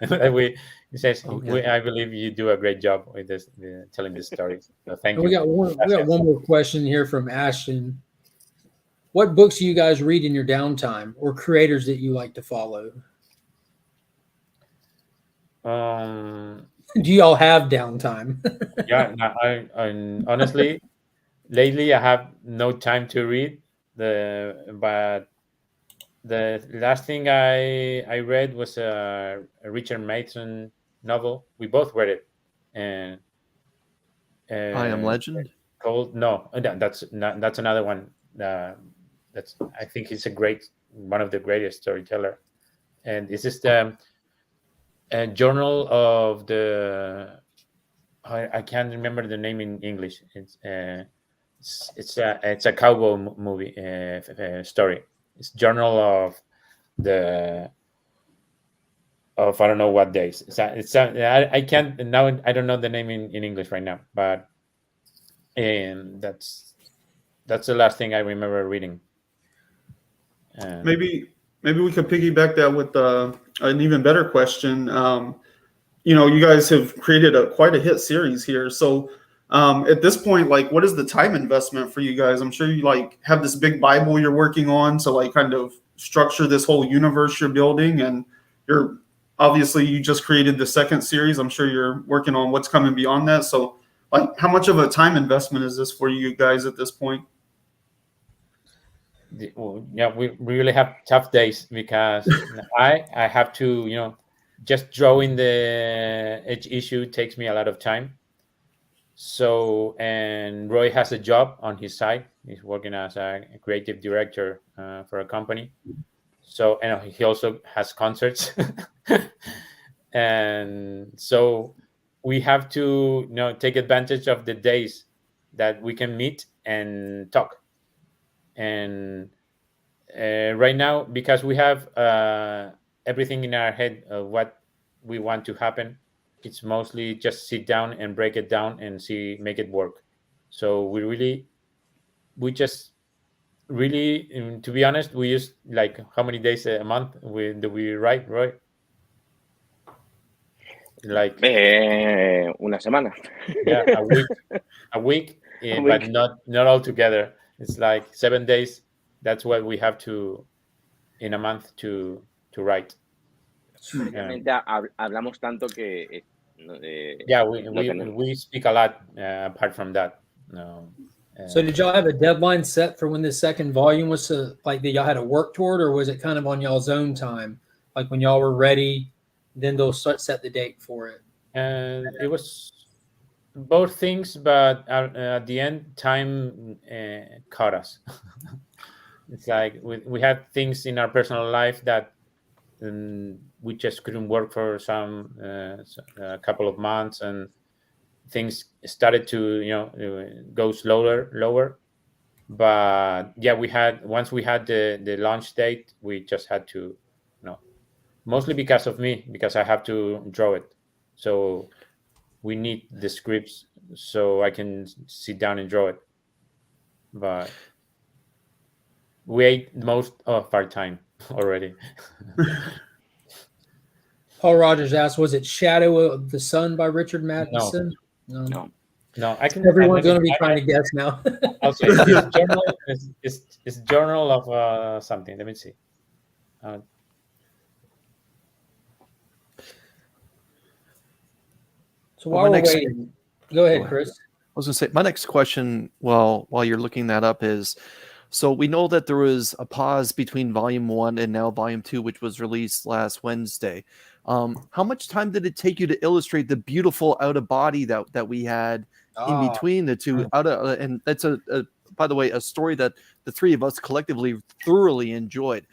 He says, I believe you do a great job with this, telling this story. So thank you. We got one more question here from Ashton. What books do you guys read in your downtime, or creators that you like to follow? Do y'all have downtime? Yeah, I honestly, lately I have no time to read but the last thing I read was a Richard Mason novel. We both read it, and I Am Legend. called no, that's another one. That's I think he's one of the greatest storyteller, and this is the journal of the I can't remember the name in English. It's a cowboy movie story. It's journal of the of I don't know what days. I can't now. I don't know the name in English right now, but and that's the last thing I remember reading. Maybe we could piggyback that with an even better question. You guys have created quite a hit series here. So at this point, like, what is the time investment for you guys? I'm sure you like have this big Bible you're working on to like kind of structure this whole universe you're building, and you're obviously you just created the second series. I'm sure you're working on what's coming beyond that. So like, how much of a time investment is this for you guys at this point? Yeah, we really have tough days because I have to just drawing each issue takes me a lot of time. So and Roy has a job on his side. He's working as a creative director for a company. So and he also has concerts, and so we have to take advantage of the days that we can meet and talk. And right now, because we have everything in our head of what we want to happen, it's mostly just sit down and break it down and make it work. So we just really, to be honest, we use like how many days a month do we write, Roy? Like una semana. Yeah, a week, but not all together. It's like 7 days. That's what we have to in a month to write. Realmente hablamos tanto que yeah, we speak a lot apart from that. No. So did y'all have a deadline set for when the second volume was like that y'all had to work toward, or was it kind of on y'all's own time? Like when y'all were ready, then they'll set the date for it. And it was both things, but at the end, time caught us. It's like we had things in our personal life that we just couldn't work for a couple of months, and things started to go lower. But yeah, once we had the launch date, we just had to mostly because of me, because I have to draw it. So we need the scripts so I can sit down and draw it. But we ate most of our time already. Paul Rogers asked, was it Shadow of the Sun by Richard Matheson? No. I can. Everyone's going to be trying to guess now. I'll say it's journal of something. Let me see. So while we're waiting, go ahead, Chris. I was going to say, my next question, while you're looking that up, is, so we know that there was a pause between Volume 1 and now Volume 2, which was released last Wednesday. How much time did it take you to illustrate the beautiful out-of-body that we had in between the two? And that's, by the way, a story that the three of us collectively thoroughly enjoyed.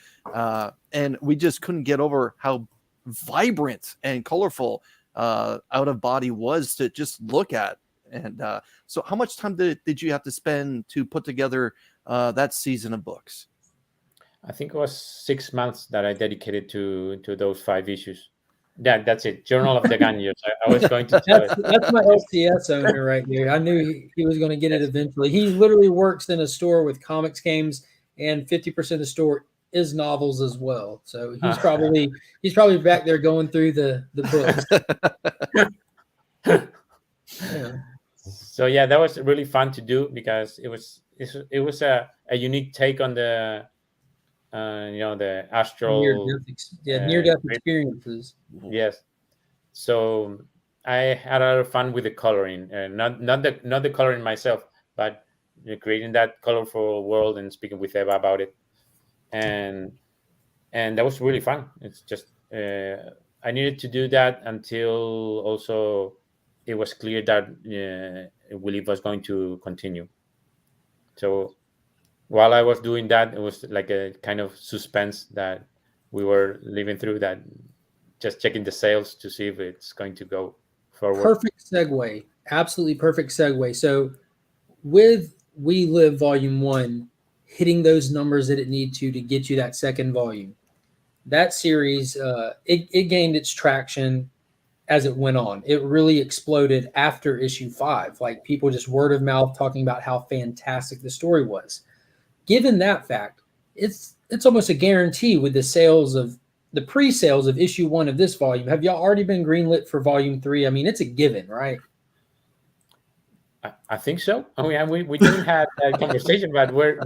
And we just couldn't get over how vibrant and colorful out-of-body was to just look at. And so how much time did you have to spend to put together that season of books? I think it was 6 months that I dedicated to those 5 issues. Yeah, that's it. Journal of the Ganyos. I was going to tell it. That's my LCS owner right there. I knew he was going to get it eventually. He literally works in a store with comics games, and 50% of the store is novels as well. So he's probably back there going through the books. Yeah. So yeah, that was really fun to do because it was a unique take on the the astral near-death experiences. Yes. So had a lot of fun with the coloring, not the coloring myself, but creating that colorful world and speaking with Eva about it, and that was really fun. It's just I needed to do that until also it was clear that Willie was going to continue. So while I was doing that, it was like a kind of suspense that we were living through, that just checking the sales to see if it's going to go forward. Perfect segue. Absolutely perfect segue. So with We Live Volume 1 hitting those numbers that it needed to get you that second volume, that series, it gained its traction as it went on. It really exploded after issue 5. Like, people just word of mouth talking about how fantastic the story was. Given that fact, it's almost a guarantee with the pre-sales of issue 1 of this volume. Have y'all already been greenlit for volume 3? I mean, it's a given, right? I think so. I mean, we didn't have that conversation, but we're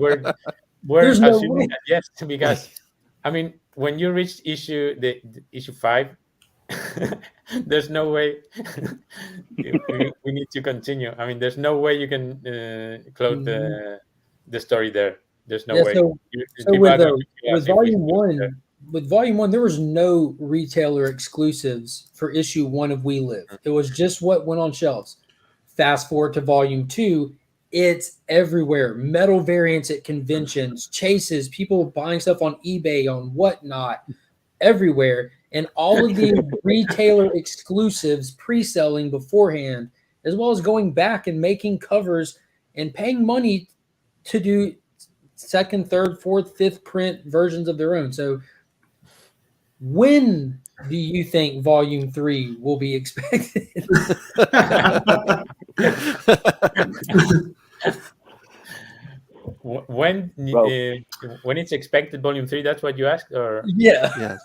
There's no assuming way. that yes, because I mean, when you reach issue 5, there's no way we need to continue. I mean, there's no way you can close the story there. There's no way. So People are going to kill us with if we volume one, there was no retailer exclusives for issue 1 of We Live. It was just what went on shelves. Fast forward to volume 2, it's everywhere. Metal variants at conventions, chases, people buying stuff on eBay, on whatnot, everywhere. And all of the retailer exclusives pre-selling beforehand, as well as going back and making covers and paying money to do second, third, fourth, fifth print versions of their own. So when do you think volume 3 will be expected? when it's expected, volume 3, that's what you asked? Or Yeah.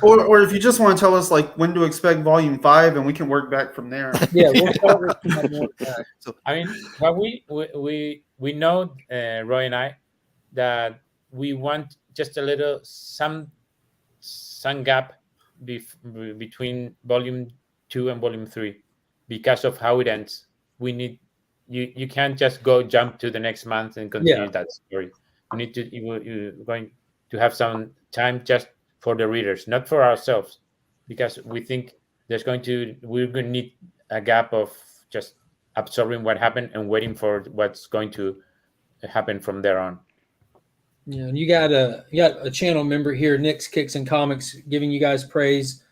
Or if you just want to tell us like when to expect volume 5, and we can work back from there. Yeah, we'll start with more back. So I mean, what we know, Roy and I, that we want just a little some gap between volume 2 and volume 3 because of how it ends. We need you can't just jump to the next month and continue that story. You need to you're going to have some time just for the readers, not for ourselves, because we think we're going to need a gap of just absorbing what happened and waiting for what's going to happen from there on. Yeah, and you got a channel member here, Nick's Kicks and Comics, giving you guys praise,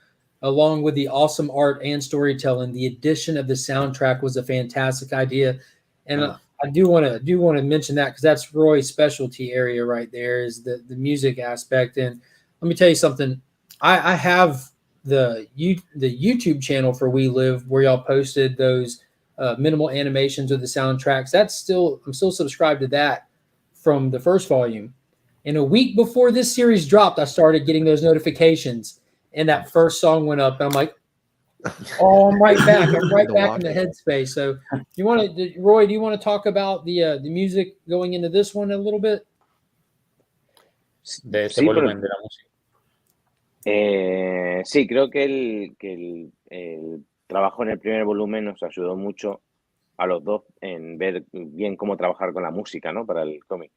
along with the awesome art and storytelling. The addition of the soundtrack was a fantastic idea, and I do want to mention that because that's Roy's specialty area right there, is the music aspect. And let me tell you something. I have the YouTube channel for We Live, where y'all posted those minimal animations of the soundtracks. I'm still subscribed to that from the first volume. And a week before this series dropped, I started getting those notifications, and that first song went up, and I'm like, oh, I'm right back. I'm right back in the headspace. So Roy, do you want to talk about the music going into this one a little bit? Sí, creo que el trabajo en el primer volumen nos ayudó mucho a los dos en ver bien cómo trabajar con la música, ¿no? Para el cómic.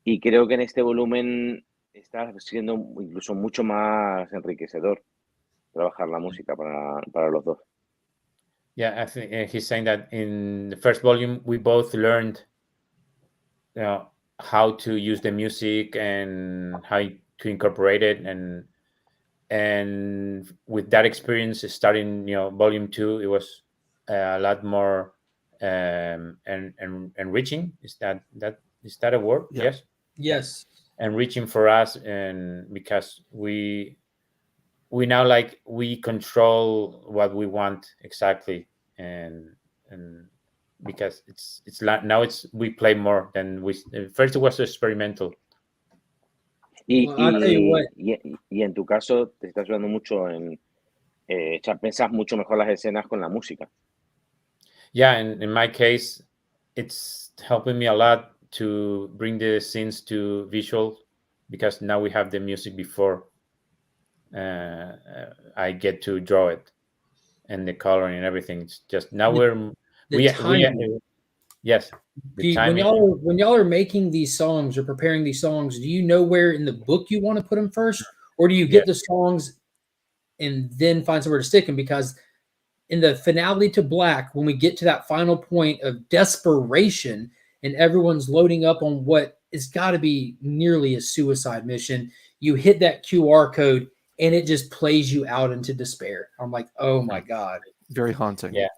Y creo que en este volumen está siendo incluso mucho más enriquecedor trabajar la música para los dos. Yeah, I think he's saying that in the first volume we both learned, how to use the music and how to incorporate it, and with that experience, starting volume 2, it was a lot more enriching. Is that a word? Yeah. Yes. Enriching for us, and because we now we control what we want exactly, and because it's like now we play more than first. It was experimental. Y en tu caso te está ayudando mucho en pensar mucho mejor las escenas con la música. Yeah, and in my case, it's helping me a lot to bring the scenes to visual, because now we have the music before I get to draw it. and the coloring and everything. It's just now The timing. yes. When y'all are making these songs or preparing these songs, do you know where in the book you want to put them first, or do you get the songs and then find somewhere to stick them? Because in the finale to Black, when we get to that final point of desperation and everyone's loading up on what has got to be nearly a suicide mission, you hit that QR code and it just plays you out into despair. I'm like, oh my God. Very haunting. Yeah.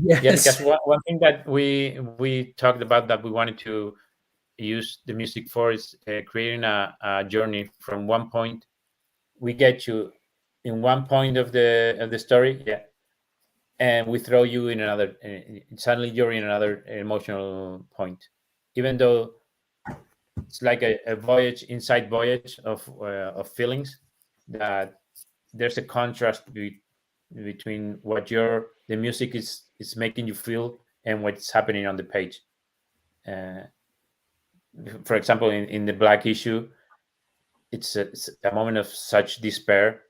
Yes. Yeah, because one thing that we talked about that we wanted to use the music for is creating a journey from one point. We get you in one point of the story, and we throw you in another. Suddenly, you're in another emotional point, even though it's like a voyage, inside voyage of feelings. That there's a contrast between what the music is making you feel and what's happening on the page. For example, in the Black issue, it's a moment of such despair,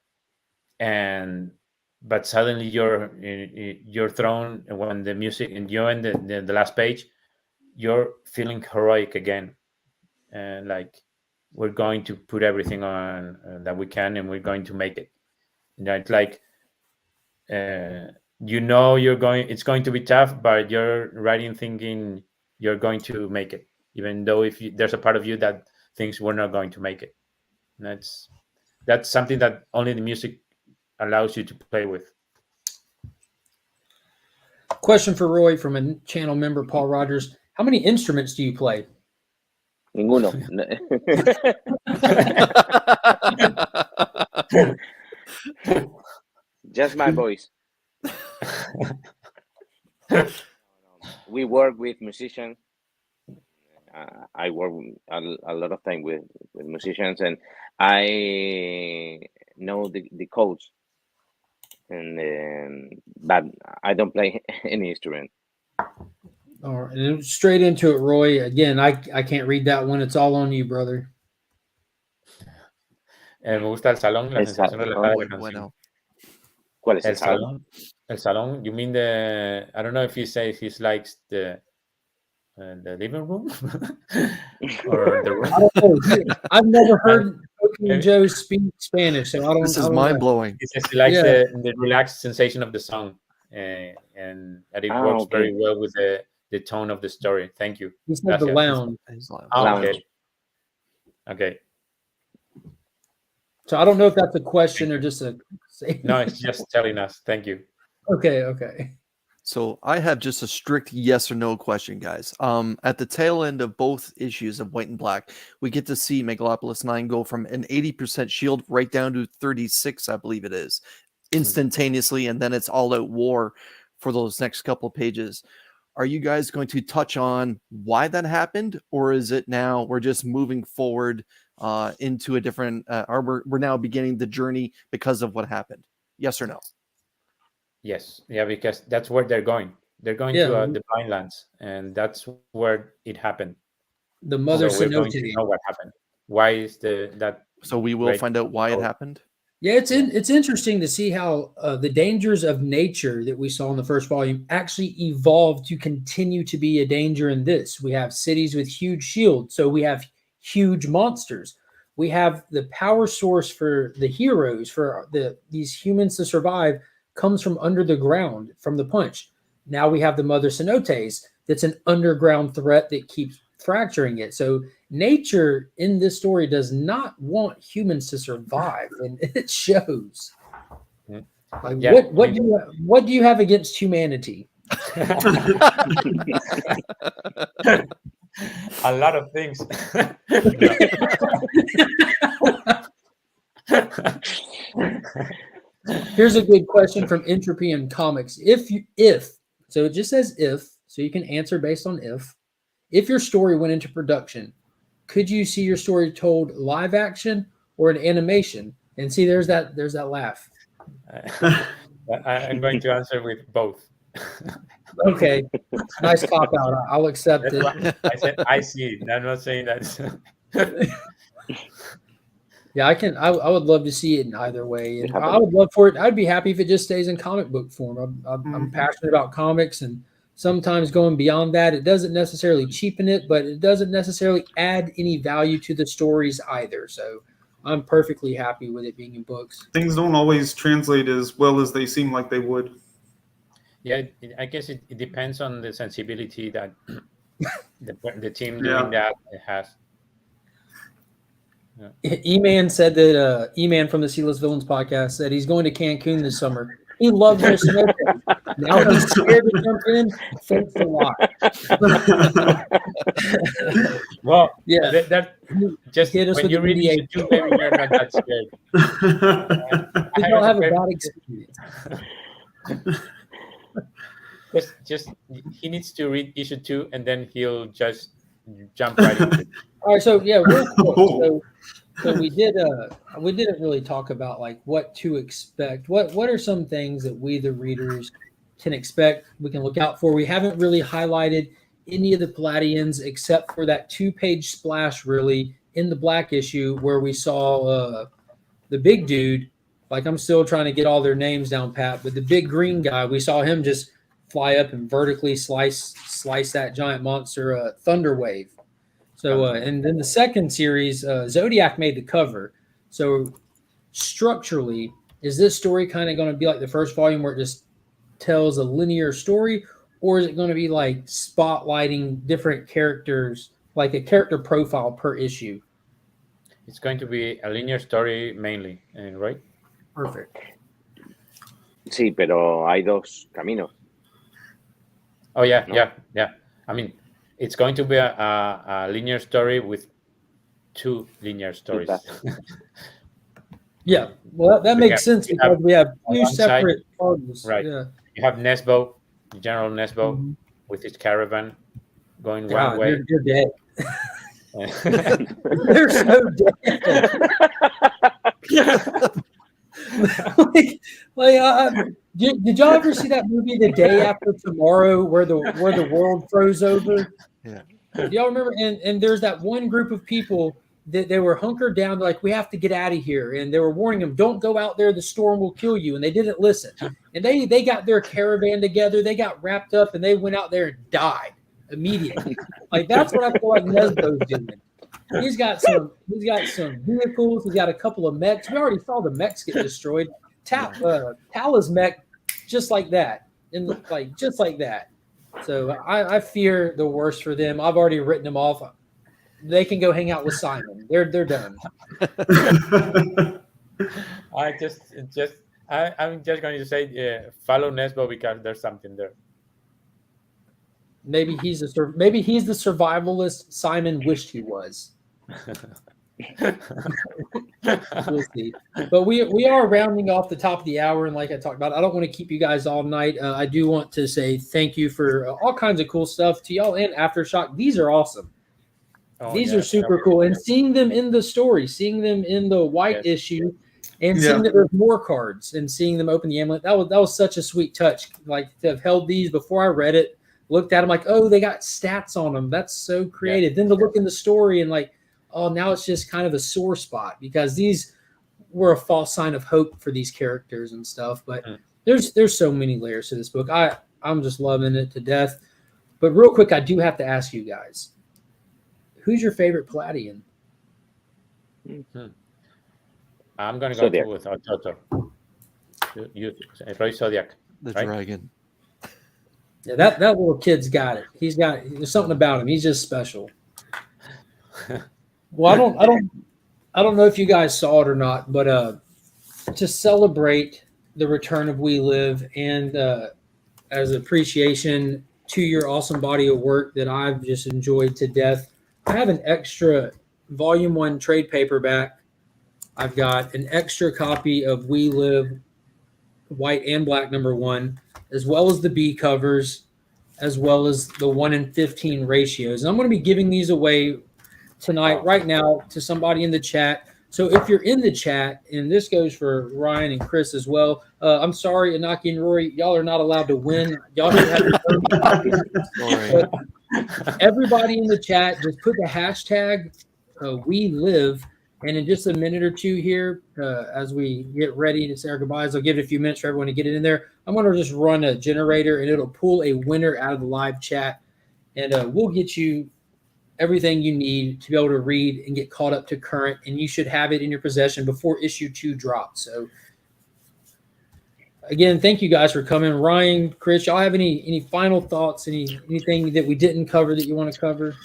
but suddenly you're thrown when the music and you're in the last page, you're feeling heroic again, and like we're going to put everything on that we can, and we're going to make it. It's like it's going to be tough, but you're writing thinking you're going to make it, even though there's a part of you that thinks we're not going to make it. And that's something that only the music allows you to play with. Question for Roy from a channel member, Paul Rogers. How many instruments do you play? Ninguno. Just my voice. We work with musicians. I work a lot of time with musicians, and I know the codes. But I don't play any instrument. All right, and straight into it, Roy. Again, I can't read that one. It's all on you, brother. Me gusta el salón, la sensación relajada de la canción. Bueno. ¿Cuál es el salón? El salón. You mean I don't know if he says he likes the living room or the room. I don't know. I've never heard Joe speak Spanish, so I don't. This is mind blowing. He says he likes the relaxed sensation of the song, and that it works very well with the tone of the story. Thank you. He said the lounge. Lounge. Okay. So I don't know if that's a question or just a. No, it's just telling us. Thank you. Okay. So I have just a strict yes or no question, guys. At the tail end of both issues of White and Black, we get to see Megalopolis 9 go from an 80% shield right down to 36, I believe it is, instantaneously, and then it's all-out war for those next couple pages. Are you guys going to touch on why that happened, or is it now we're just moving forward into a different, or we're now beginning the journey because of what happened? Yes or no? Yes, because that's where they're going. They're going to the Blind Lands, and that's where it happened. The Mother so we're going to know what happened. Why is that? So we will find out why it happened. Yeah, it's interesting to see how the dangers of nature that we saw in the first volume actually evolved to continue to be a danger in this. We have cities with huge shields, so we have huge monsters. We have the power source for the heroes, for these humans to survive, comes from under the ground, from the punch. Now we have the Mother Cenotes. That's an underground threat that keeps fracturing it. So nature in this story does not want humans to survive, and it shows. Like, what do you have against humanity? A lot of things. Here's a good question from Entropy and Comics. So it just says if, so you can answer based on if your story went into production, could you see your story told live action or an animation? And see, there's that laugh. I'm going to answer with both. Okay, nice cop out. I'll accept it. I said I see it. I'm not saying that. Yeah, I would love to see it in either way, and Déjame. I would love for it. I'd be happy if it just stays in comic book form. I'm passionate about comics, and sometimes going beyond that, it doesn't necessarily cheapen it, but it doesn't necessarily add any value to the stories either. So I'm perfectly happy with it being in books. Things don't always translate as well as they seem like they would. Yeah, I guess it depends on the sensibility that the team doing that has. Eman said that Eman from the C-List Villains podcast said he's going to Cancun this summer. He loves their snow days. Now he's scared to jump in. Thanks a lot. Well, yeah, that just hit us when with you the read NDA. issue 2, maybe you're not that scared. Did y'all have a bad experience? Just he needs to read issue 2, and then he'll just jump right into it. All right, so yeah, real quick. So we didn't really talk about like what to expect. What are some things that we the readers can expect, we can look out for? We haven't really highlighted any of the Palladians except for that 2-page splash really in the black issue where we saw the big dude. Like, I'm still trying to get all their names down pat, but the big green guy, we saw him just fly up and vertically slice that giant monster Thunder Wave. So, and then the second series, Zodiac made the cover. So structurally, is this story kind of going to be like the first volume where it just tells a linear story, or is it going to be like spotlighting different characters, like a character profile per issue? It's going to be a linear story mainly, right? Perfect. Sí, pero hay dos caminos. Oh, yeah, No? yeah. I mean, it's going to be a linear story with 2 linear stories. Yeah, well, that makes sense because we have 2 separate parties. Right. Yeah. You have Nesbo, General Nesbo, with his caravan going one way. They're dead. They're so dead. Did y'all ever see that movie The Day After Tomorrow where the world froze over? Yeah. Do y'all remember? And there's that one group of people that they were hunkered down, like, we have to get out of here. And they were warning them, don't go out there, the storm will kill you. And they didn't listen. And they got their caravan together, they got wrapped up, and they went out there and died immediately. Like, that's what I feel like Nesbo's doing. He's got some vehicles. He's got a couple of mechs. We already saw the mechs get destroyed. Tala's mech, just like that, just like that. So I fear the worst for them. I've already written them off. They can go hang out with Simon. They're done. I'm just going to say follow Nesbo because there's something there. Maybe he's the survivalist Simon wished he was. We'll see. But we are rounding off the top of the hour, and like I talked about, I don't want to keep you guys all night. I do want to say thank you for all kinds of cool stuff to y'all and Aftershock. These are awesome. These are super cool. And seeing them in the story, seeing them in the white issue, and seeing that there's more cards, and seeing them open the amulet, that was such a sweet touch. Like, to have held these before I read it, looked at them like, oh, they got stats on them. That's so creative. Then to look in the story and like, oh, now it's just kind of a sore spot because these were a false sign of hope for these characters and stuff. But there's so many layers to this book. I'm just loving it to death. But real quick, I do have to ask you guys, who's your favorite Palladian? I'm going to go Zodiac. with Toto. You Roy Zodiac. The right? dragon. Yeah, that little kid's got it. There's something about him. He's just special. Well, I don't know if you guys saw it or not, but to celebrate the return of We Live and as appreciation to your awesome body of work that I've just enjoyed to death, I have an extra Volume 1 trade paperback. I've got an extra copy of We Live white and black #1, as well as the B covers, as well as the 1:15 ratios. And I'm going to be giving these away tonight, right now, to somebody in the chat. So if you're in the chat, and this goes for Ryan and Chris as well, I'm sorry, Inaki and Rory, y'all are not allowed to win. Y'all should have your own copies. But everybody in the chat, just put the hashtag We Live And in just a minute or two here, as we get ready to say our goodbyes, I'll give it a few minutes for everyone to get it in there. I'm going to just run a generator, and it'll pull a winner out of the live chat. And we'll get you everything you need to be able to read and get caught up to current. And you should have it in your possession before issue 2 drops. So, again, thank you guys for coming. Ryan, Chris, y'all have any final thoughts? Anything that we didn't cover that you want to cover?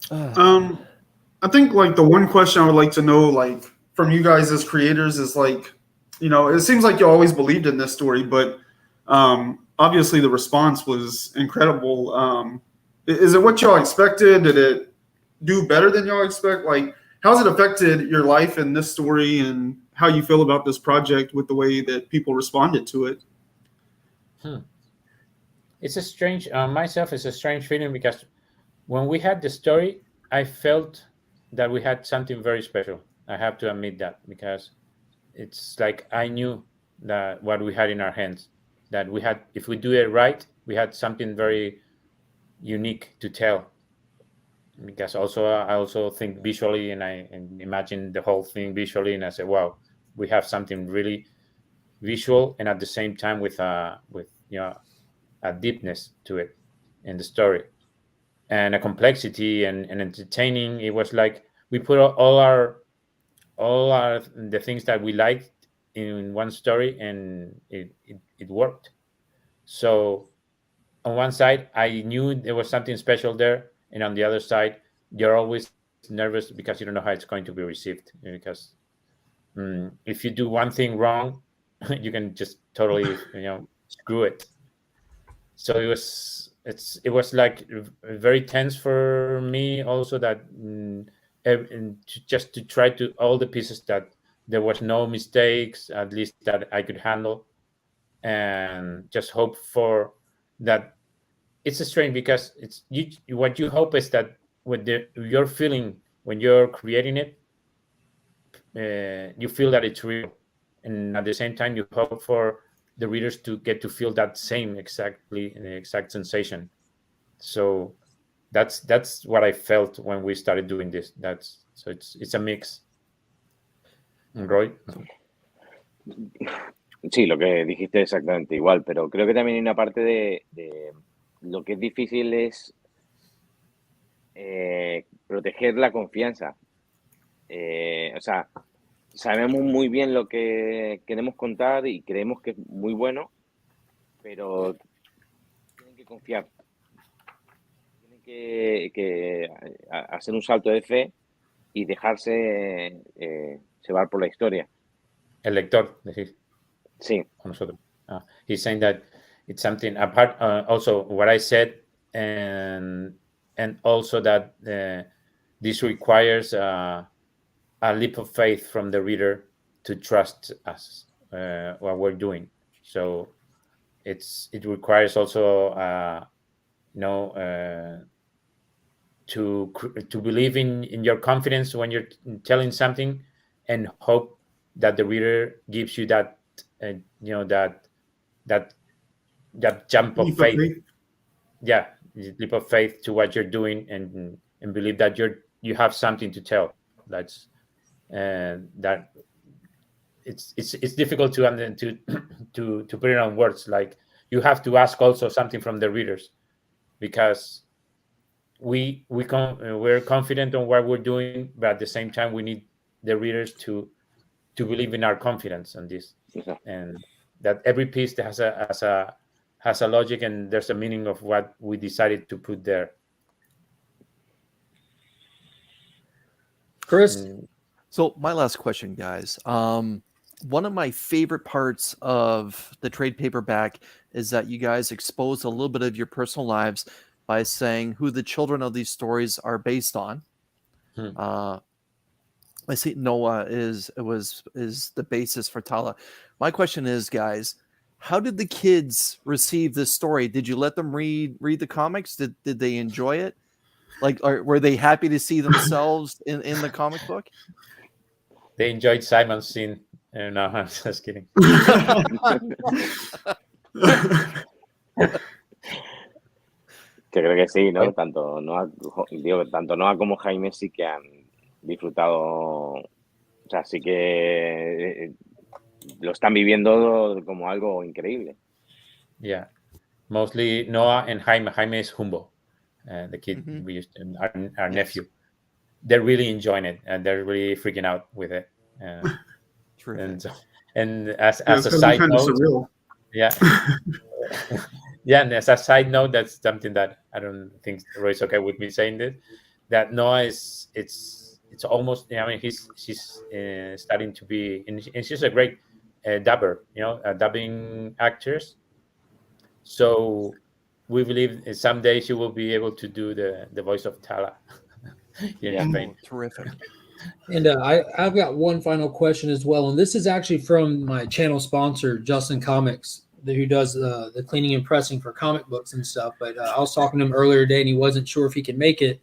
I think like the one question I would like to know, like from you guys as creators, is like, you know, it seems like you always believed in this story, but obviously the response was incredible. Is it what y'all expected? Did it do better than y'all expect? Like, how's it affected your life and this story, and how you feel about this project with the way that people responded to it? It's a strange, myself, it's a strange feeling, because when we had the story, I felt that we had something very special. I have to admit that, because it's like I knew that what we had in our hands, that we had, if we do it right, we had something very unique to tell. Because also I also think visually, and I imagine the whole thing visually, and I say, wow, we have something really visual, and at the same time with you know, a deepness to it in the story, and a complexity and entertaining. It was like we put all our the things that we liked in one story, and it worked. So on one side, I knew there was something special there, and on the other side, you're always nervous because you don't know how it's going to be received. Because if you do one thing wrong, you can just totally, you know, screw it. So it was like very tense for me also, that just to try to all the pieces, that there was no mistakes, at least that I could handle, and just hope for that. It's strange, because it's what you hope is that what you're feeling when you're creating it, you feel that it's real, and at the same time you hope for the readers to get to feel that same exact sensation. So that's what I felt when we started doing this. So it's a mix. Roy? Sí, lo que dijiste exactamente igual, pero creo que también hay una parte de lo que es difícil es proteger la confianza. O sea, sabemos muy bien lo que queremos contar y creemos que es muy bueno, pero tienen que confiar. Tienen que hacer un salto de fe y dejarse llevar por la historia. El lector, decís. Sí. Nosotros. He's saying that it's something apart. Also, what I said, and also that this requires a leap of faith from the reader to trust us, what we're doing. So it requires also to believe in your confidence when you're telling something, and hope that the reader gives you that that jump of faith. Yeah, leap of faith to what you're doing, and believe that you have something to tell. That's that it's difficult to put it on words. Like, you have to ask also something from the readers, because we're confident on what we're doing, but at the same time we need the readers to believe in our confidence on this, and that every piece that has a logic, and there's a meaning of what we decided to put there. Chris? So my last question, guys. One of my favorite parts of the trade paperback is that you guys expose a little bit of your personal lives by saying who the children of these stories are based on. I see Noah is the basis for Tala. My question is, guys, how did the kids receive this story? Did you let them read the comics? Did they enjoy it? Like, were they happy to see themselves in the comic book? They enjoyed Simon's scene. No, I'm just kidding. Que creo que sí, ¿no? Tanto Noah como Jaime sí que han disfrutado sea, sí que lo están viviendo como algo increíble. Yeah, mostly Noah and Jaime. Jaime is humble, the kid we used to, our nephew. They're really enjoying it, and they're really freaking out with it. And so, and as Yeah, a it's gonna be side kind of note, surreal. yeah, yeah, and as a side note, that's something that I don't think Roy's okay with me saying this. That Noah is it's almost. I mean, she's starting to be, and she's a great dubber, dubbing actress. So we believe someday she will be able to do the voice of Tala here in Spain. Terrific. And I've got one final question as well, and this is actually from my channel sponsor, Justin Comics, who does the cleaning and pressing for comic books and stuff. But I was talking to him earlier today, and he wasn't sure if he could make it.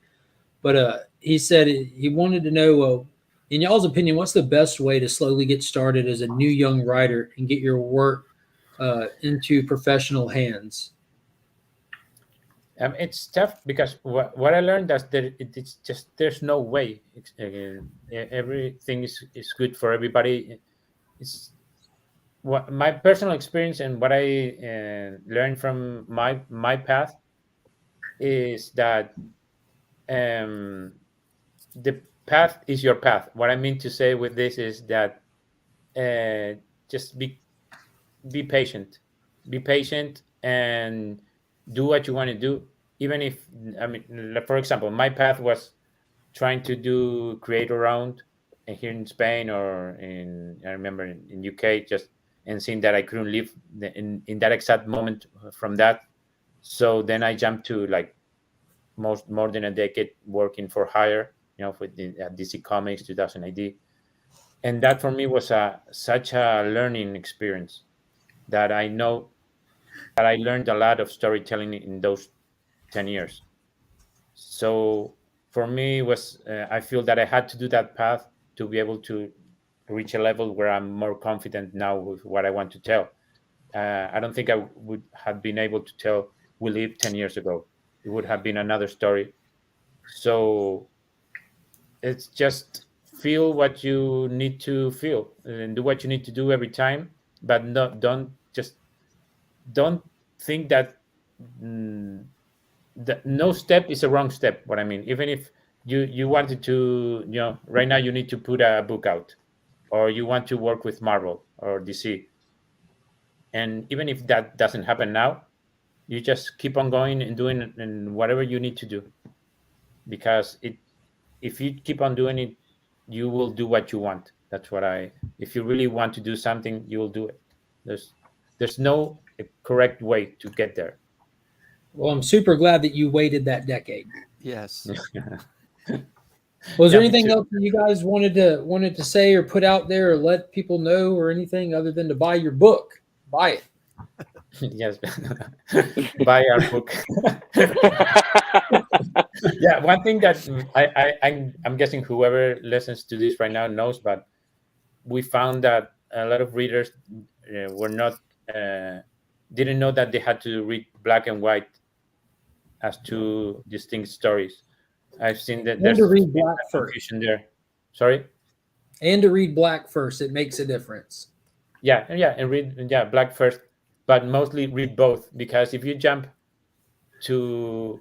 But he said he wanted to know, in y'all's opinion, what's the best way to slowly get started as a new young writer and get your work into professional hands? It's tough because what I learned is that it's just there's no way. Everything is good for everybody. It's what my personal experience and what I learned from my path is that the path is your path. What I mean to say with this is that just be patient, and do what you want to do. Even if, I mean, for example, my path was trying to do creator round here in Spain or I remember in UK, just and seeing that I couldn't live in that exact moment from that. So then I jumped to like more than a decade working for hire, for DC Comics 2000 AD. And that for me was such a learning experience that I know that I learned a lot of storytelling in those 10 years. So for me, it was I feel that I had to do that path to be able to reach a level where I'm more confident now with what I want to tell. I don't think I would have been able to tell We Live 10 years ago. It would have been another story. So it's just feel what you need to feel and do what you need to do every time, but don't think that no step is a wrong step. What I mean, even if you wanted to, right now you need to put a book out, or you want to work with Marvel or DC, and even if that doesn't happen now, you just keep on going and doing and whatever you need to do, because if you keep on doing it, you will do what you want. That's what if you really want to do something, you will do it. There's no correct way to get there. Well, I'm super glad that you waited that decade. Yes. Was there anything else that you guys wanted to say or put out there or let people know or anything other than to buy your book? Buy it. Yes. Buy our book. Yeah, one thing that I'm guessing whoever listens to this right now knows, but we found that a lot of readers didn't know that they had to read black and white as two distinct stories. I've seen that there's to read black confusion there. Sorry? And to read black first. It makes a difference. Yeah, and read black first, but mostly read both, because if you jump to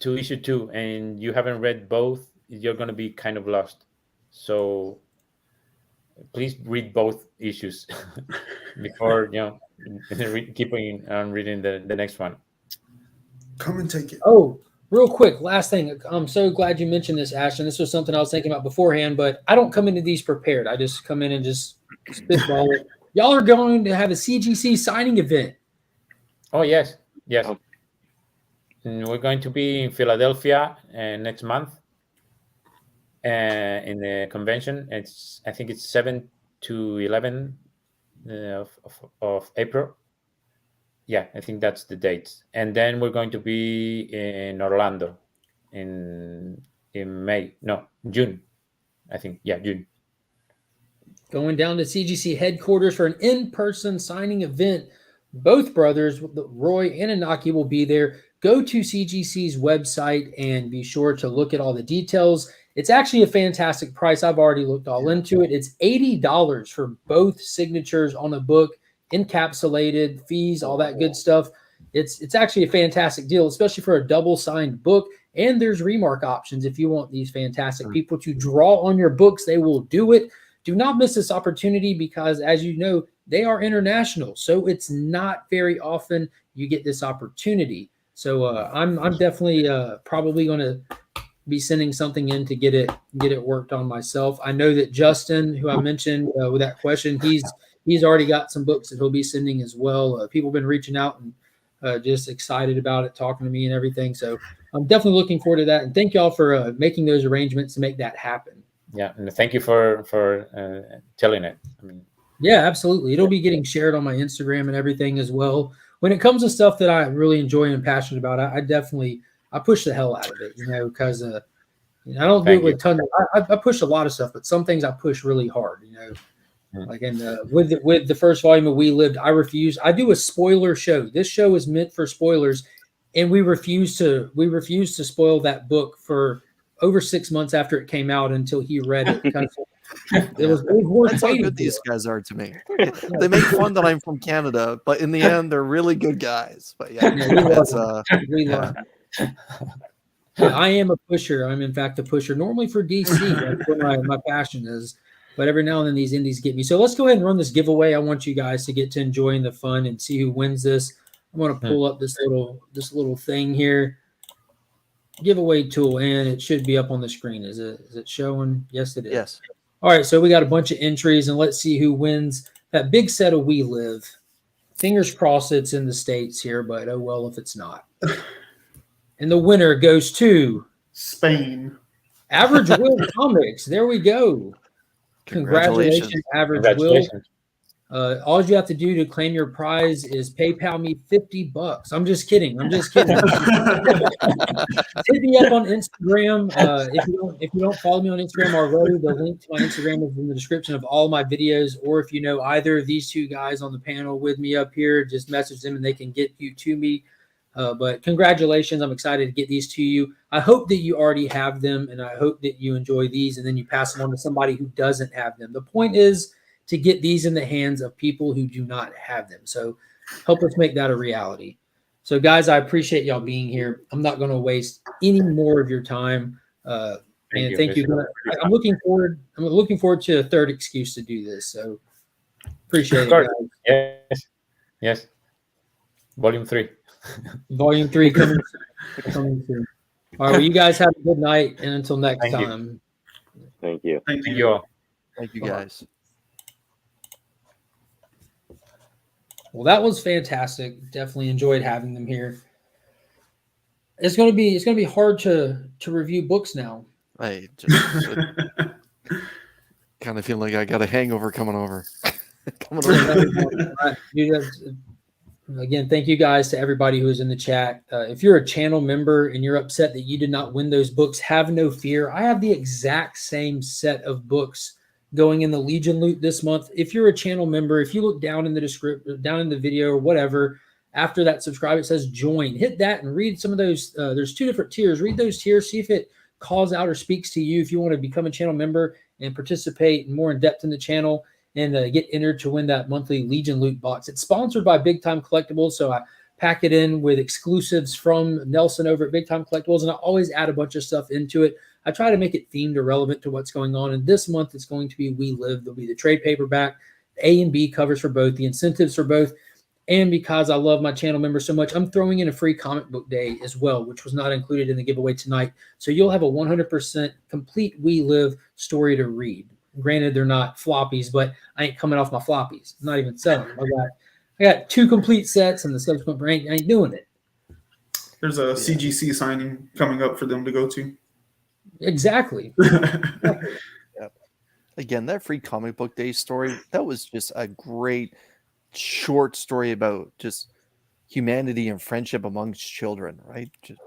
issue 2 and you haven't read both, you're going to be kind of lost. So please read both issues before keeping on reading the next one. Come and take it. Oh, real quick, last thing. I'm so glad you mentioned this, Ashton. This was something I was thinking about beforehand, but I don't come into these prepared. I just come in and just spitball it. Y'all are going to have a Cgc signing event. Oh, yes. And we're going to be in Philadelphia next month in the convention. I think it's 7 to 11 of April. Yeah, I think that's the dates. And then we're going to be in Orlando in June. I think, June. Going down to CGC headquarters for an in-person signing event. Both brothers, Roy and Inaki, will be there. Go to CGC's website and be sure to look at all the details. It's actually a fantastic price. I've already looked all into it. It's $80 for both signatures on a book, encapsulated, fees, all that good stuff. It's actually a fantastic deal, especially for a double signed book. And there's remark options if you want these fantastic people to draw on your books. They will do it. Do not miss this opportunity because, as you know, they are international. So it's not very often you get this opportunity. So I'm definitely probably going to be sending something in to get it worked on myself. I know that Justin, who I mentioned with that question, he's already got some books that he'll be sending as well. People have been reaching out and just excited about it, talking to me and everything. So I'm definitely looking forward to that. And thank y'all for making those arrangements to make that happen. Yeah, and thank you for telling it. I mean, yeah, absolutely. It'll be getting shared on my Instagram and everything as well. When it comes to stuff that I really enjoy and passionate about, I push the hell out of it, because I don't do it with tons. I push a lot of stuff, but some things I push really hard, Like with the first volume of We Lived, I do a spoiler show. This show is meant for spoilers, and we refuse to spoil that book for over 6 months after it came out until he read it. It was worth That's how waiting good for. these guys are to me. They make fun that I'm from Canada, but in the end, they're really good guys. But I am a pusher. I'm in fact a pusher. Normally for DC, that's where my passion is. But every now and then these indies get me. So let's go ahead and run this giveaway. I want you guys to get to enjoying the fun and see who wins this. I'm going to pull up this little thing here. Giveaway tool, and it should be up on the screen. Is it showing? Yes, it is. Yes. All right, so we got a bunch of entries, and let's see who wins that big set of We Live. Fingers crossed it's in the States here, but oh well if it's not. And the winner goes to Spain. Average Will Comics. There we go. Congratulations, Average Will. All you have to do to claim your prize is PayPal me $50. I'm just kidding. Hit me up on Instagram. If you don't follow me on Instagram already, the link to my Instagram is in the description of all my videos. Or if you know either of these two guys on the panel with me up here, just message them and they can get you to me. But congratulations. I'm excited to get these to you. I hope that you already have them, and I hope that you enjoy these, and then you pass them on to somebody who doesn't have them. The point is to get these in the hands of people who do not have them. So help us make that a reality. So guys, I appreciate y'all being here. I'm not going to waste any more of your time. Thank you. I'm looking forward to a third excuse to do this. So appreciate it, guys. Yes. Volume 3. Volume 3 coming soon. All right, well, you guys have a good night, and until next time. Thank you. Thank Thank you all. Thank you, guys. Well, that was fantastic. Definitely enjoyed having them here. It's gonna be hard to review books now. I just kind of feel like I got a hangover coming over. Again, thank you guys to everybody who is in the chat. If you're a channel member and you're upset that you did not win those books, have no fear. I have the exact same set of books going in the Legion loot this month. If you're a channel member, if you look down in the description, down in the video or whatever, after that subscribe, it says join. Hit that and read some of those. There's 2 different tiers. Read those tiers. See if it calls out or speaks to you. If you want to become a channel member and participate more in depth in the channel and get entered to win that monthly Legion loot box. It's sponsored by Big Time Collectibles, so I pack it in with exclusives from Nelson over at Big Time Collectibles, and I always add a bunch of stuff into it. I try to make it themed or relevant to what's going on. And this month it's going to be We Live. There'll be the trade paperback, A and B covers for both, the incentives for both. And because I love my channel members so much, I'm throwing in a free comic book day as well, which was not included in the giveaway tonight. So you'll have a 100% complete We Live story to read. Granted, they're not floppies, but I ain't coming off my floppies. I'm not even selling them. I got 2 complete sets, and the subsequent I ain't doing it. There's a CGC signing coming up for them to go to. Exactly. Again, that free comic book day story, that was just a great short story about just humanity and friendship amongst children, right? Just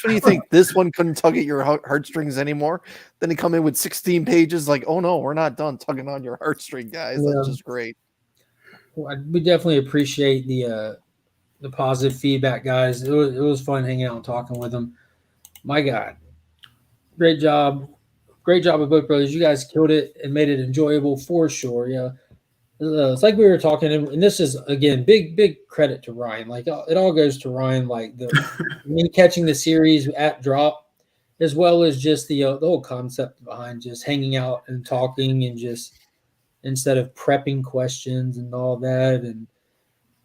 when you think this one couldn't tug at your heartstrings anymore, then they come in with 16 pages like, oh no, we're not done tugging on your heartstring, guys. That's just great. Well, we definitely appreciate the positive feedback, guys. It was fun hanging out and talking with them. My God, Great job. Great job of both brothers. You guys killed it and made it enjoyable for sure. Yeah. It's like we were talking, and this is again big credit to Ryan. Like it all goes to Ryan. Like me catching the series at drop, as well as just the whole concept behind just hanging out and talking, and just instead of prepping questions and all that. And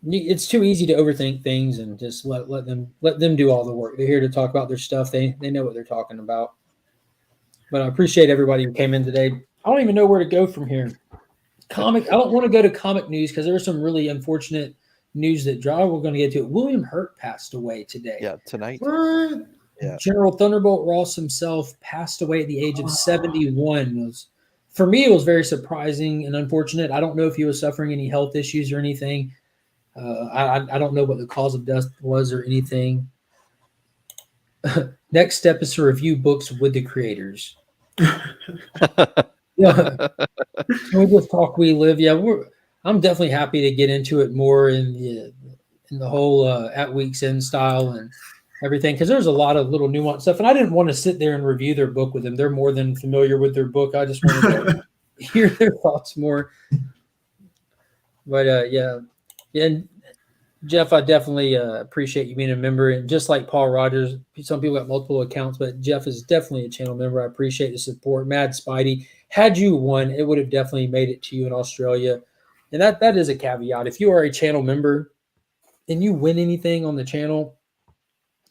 it's too easy to overthink things and just let them do all the work. They're here to talk about their stuff. They know what they're talking about. But I appreciate everybody who came in today. I don't even know where to go from here. I don't want to go to comic news because there was some really unfortunate news that dropped. We're going to get to it. William Hurt passed away today. Yeah, tonight. What? Yeah. General Thunderbolt Ross himself passed away at the age of 71. For me, it was very surprising and unfortunate. I don't know if he was suffering any health issues or anything. I don't know what the cause of death was or anything. Next step is to review books with the creators. Yeah. Can we just talk We Live? Yeah, I'm definitely happy to get into it more in the whole at week's end style and everything, because there's a lot of little nuanced stuff, and I didn't want to sit there and review their book with them. They're more than familiar with their book. I just wanted to hear their thoughts more. But yeah, and Jeff, I definitely appreciate you being a member. And just like Paul Rogers, some people got multiple accounts, but Jeff is definitely a channel member. I appreciate the support. Mad Spidey, had you won, it would have definitely made it to you in Australia. And that is a caveat. If you are a channel member and you win anything on the channel,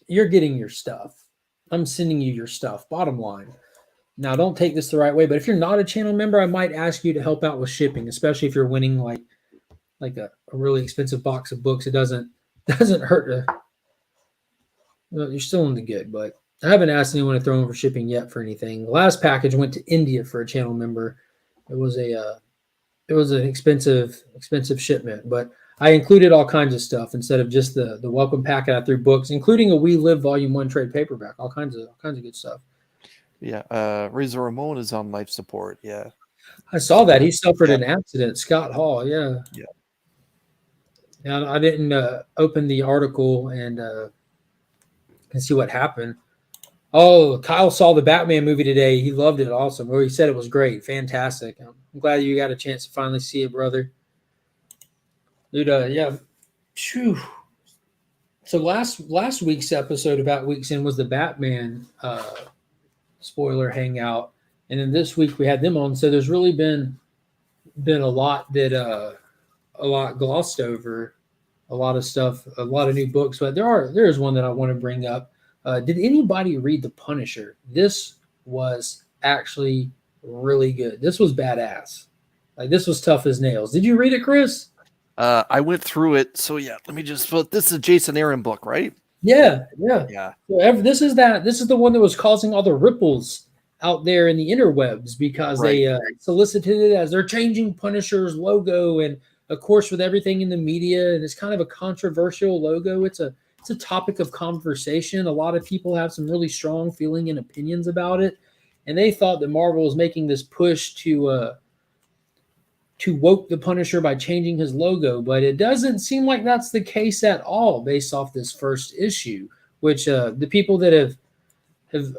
you're getting your stuff. I'm sending you your stuff, bottom line. Now, don't take this the right way, but if you're not a channel member, I might ask you to help out with shipping, especially if you're winning like a really expensive box of books. It doesn't hurt you're still in the good, but I haven't asked anyone to throw in for shipping yet for anything. The last package went to India for a channel member. It was an expensive shipment, but I included all kinds of stuff instead of just the welcome packet. I threw books, including a We Live Volume 1 trade paperback, all kinds of good stuff. Yeah, Razor Ramon is on life support. Yeah, I saw that he suffered an accident. Scott Hall, yeah. And I didn't open the article and see what happened. Oh, Kyle saw the Batman movie today. He loved it. Awesome. Or he said it was great, fantastic. I'm glad you got a chance to finally see it, brother. Dude, yeah. Phew. So last week's episode about Weeks In was the Batman spoiler hangout, and then this week we had them on. So there's really been a lot that a lot glossed over, a lot of stuff, a lot of new books. But there is one that I want to bring up. Did anybody read The Punisher? This was actually really good. This was badass. Like, this was tough as nails. Did you read it, Chris? I went through it. So yeah, let me just. Well, this is a Jason Aaron book, right? Yeah. So this is the one that was causing all the ripples out there in the interwebs because they solicited it as they're changing Punisher's logo, and of course with everything in the media, and it's kind of a controversial logo. It's a topic of conversation. A lot of people have some really strong feeling and opinions about it, and they thought that Marvel was making this push to woke the Punisher by changing his logo, but it doesn't seem like that's the case at all based off this first issue, which the people that have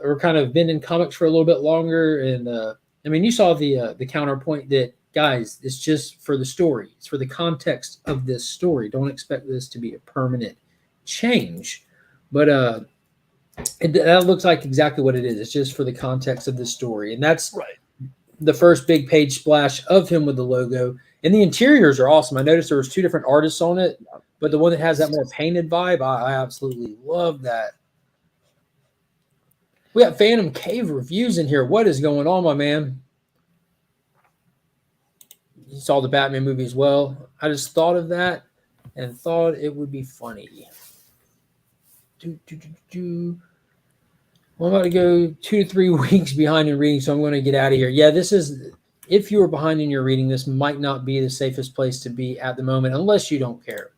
or kind of been in comics for a little bit longer, and I mean, you saw the counterpoint that, guys, it's just for the story. It's for the context of this story. Don't expect this to be a permanent change. But that looks like exactly what it is. It's just for the context of the story. And that's the first big page splash of him with the logo. And the interiors are awesome. I noticed there was 2 different artists on it, but the one that has that more painted vibe, I absolutely love that. We got Phantom Cave reviews in here. What is going on, my man? You saw the Batman movie as well. I just thought of that and thought it would be funny. Well, I'm about to go 2 to 3 weeks behind in reading, so I'm going to get out of here. Yeah, this is, if you were behind in your reading, this might not be the safest place to be at the moment, unless you don't care.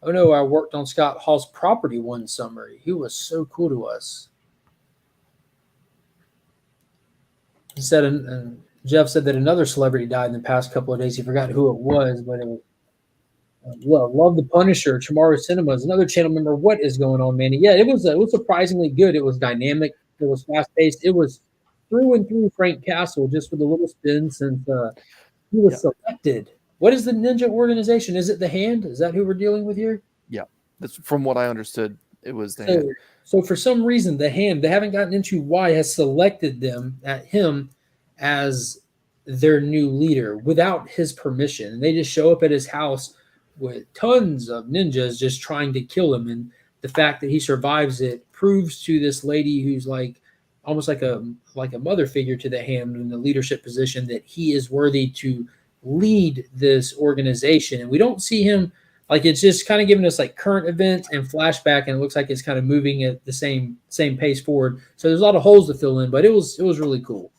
Oh no, I worked on Scott Hall's property one summer. He was so cool to us. He said, and Jeff said that another celebrity died in the past couple of days. He forgot who it was, but it was, love the Punisher. Tomorrow Cinemas, another channel member. What is going on, Manny? Yeah, it was surprisingly good. It was dynamic. It was fast paced. It was through and through Frank Castle, just with a little spin since he was selected. What is the ninja organization? Is it the Hand? Is that who we're dealing with here? Yeah, that's from what I understood. It was the Hand. So for some reason, the Hand, they haven't gotten into why, has selected him as their new leader without his permission. And they just show up at his house with tons of ninjas just trying to kill him. And the fact that he survives it proves to this lady who's like almost like a mother figure to the Hand in the leadership position that he is worthy to lead this organization. And we don't see him, like, it's just kind of giving us like current events and flashback, and it looks like it's kind of moving at the same pace forward. So there's a lot of holes to fill in, but it was really cool.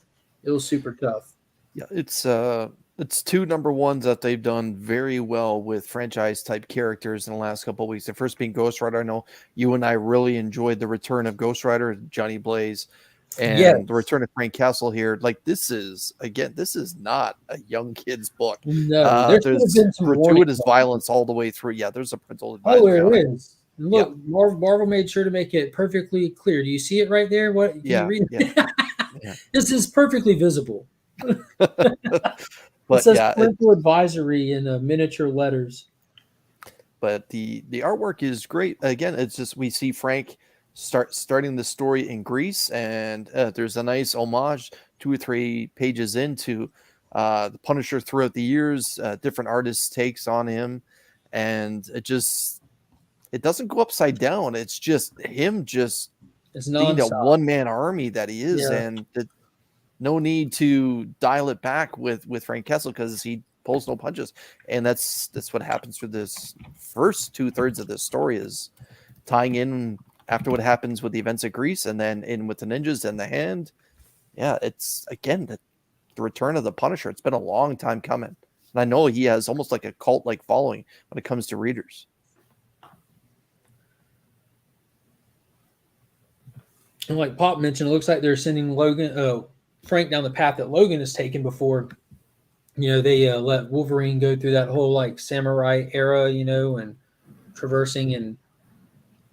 It was super tough. Yeah, it's 2 number ones that they've done very well with franchise type characters in the last couple of weeks. The first being Ghost Rider. I know you and I really enjoyed the return of Ghost Rider, Johnny Blaze, and the return of Frank Castle here. Like, this is not a young kid's book. No, there's gratuitous violence all the way through. Yeah, there's a parental advisory. Oh, there is. Look, Marvel made sure to make it perfectly clear. Do you see it right there? What? Can you read it? Yeah. This is perfectly visible. But it says parental advisory in miniature letters. But the artwork is great. Again, it's just we see Frank starting the story in Greece, and there's a nice homage 2 or 3 pages into the Punisher throughout the years, different artists' takes on him, and it doesn't go upside down. It's just him being a one-man army that he is, and no need to dial it back with Frank Castle because he pulls no punches. And that's what happens for this first 2/3 of this story, is tying in after what happens with the events of Greece, and then in with the ninjas and the Hand. Yeah, it's again the return of the Punisher. It's been a long time coming, and I know he has almost like a cult-like following when it comes to readers. And like Pop mentioned, it looks like they're sending Frank down the path that Logan has taken before. They let Wolverine go through that whole like samurai era, and traversing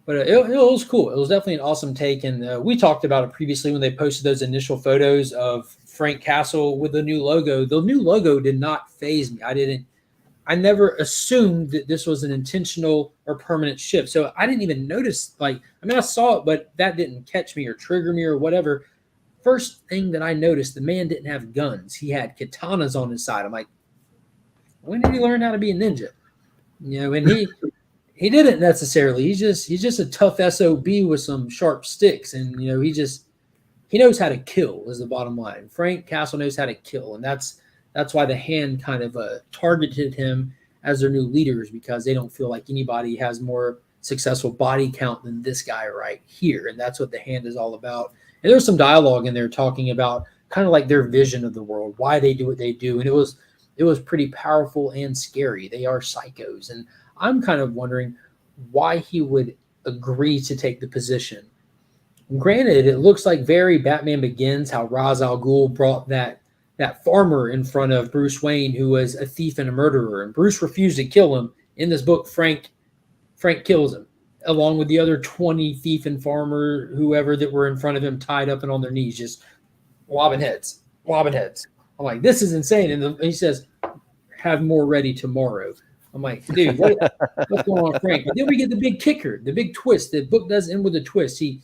but it was cool. It was definitely an awesome take. And we talked about it previously when they posted those initial photos of Frank Castle with the new logo. The new logo did not faze me. I never assumed that this was an intentional or permanent shift. So I didn't even notice, I saw it, but that didn't catch me or trigger me or whatever. First thing that I noticed, the man didn't have guns. He had katanas on his side. I'm like, when did he learn how to be a ninja? And he didn't necessarily. He's just a tough SOB with some sharp sticks. And, he knows how to kill is the bottom line. Frank Castle knows how to kill. And that's why the Hand kind of targeted him as their new leaders, because they don't feel like anybody has more successful body count than this guy right here. And that's what the Hand is all about. And there's some dialogue in there talking about kind of like their vision of the world, why they do what they do. And it was pretty powerful and scary. They are psychos. And I'm kind of wondering why he would agree to take the position. Granted, it looks like very Batman Begins, how Ra's al Ghul brought that farmer in front of Bruce Wayne, who was a thief and a murderer, and Bruce refused to kill him. In this book, Frank kills him, along with the other 20 thief and farmer, whoever that were in front of him, tied up and on their knees, just lobbing heads. I'm like, this is insane. And he says, have more ready tomorrow. I'm like, dude, what's going on, Frank? But then we get the big kicker, the big twist. The book does end with a twist. He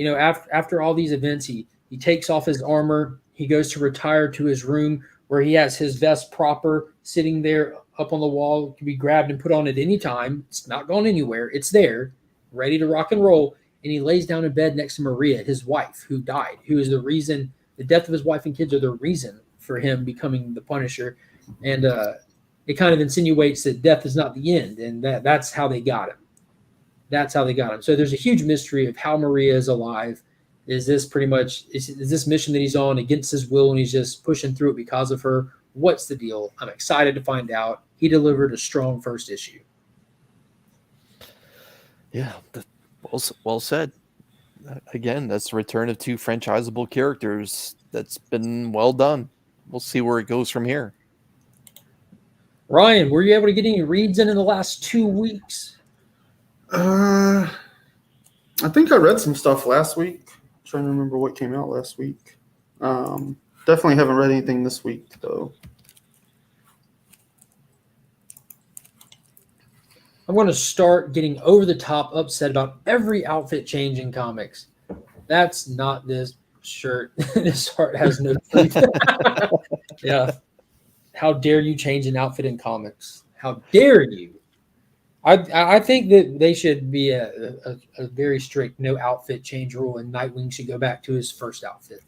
after all these events, he takes off his armor. He goes to retire to his room where he has his vest proper sitting there up on the wall. It can be grabbed and put on at any time. It's not going anywhere. It's there, ready to rock and roll. And he lays down in bed next to Maria, his wife, who died, who is the reason, the death of his wife and kids are the reason for him becoming the Punisher. And it kind of insinuates that death is not the end, and that's how they got him. So there's a huge mystery of how Maria is alive. Is this pretty much is this mission that he's on against his will, and he's just pushing through it because of her? What's the deal? I'm excited to find out. He delivered a strong first issue. Yeah, well said. Again, that's the return of 2 franchisable characters. That's been well done. We'll see where it goes from here. Ryan, were you able to get any reads in the last 2 weeks? I think I read some stuff last week. Trying to remember what came out last week. Definitely haven't read anything this week though. I'm going to start getting over the top upset about every outfit change in comics. That's not this shirt. This heart has no teeth. Yeah. How dare you change an outfit in comics? How dare you? I think that they should be a very strict no outfit change rule, and Nightwing should go back to his first outfit.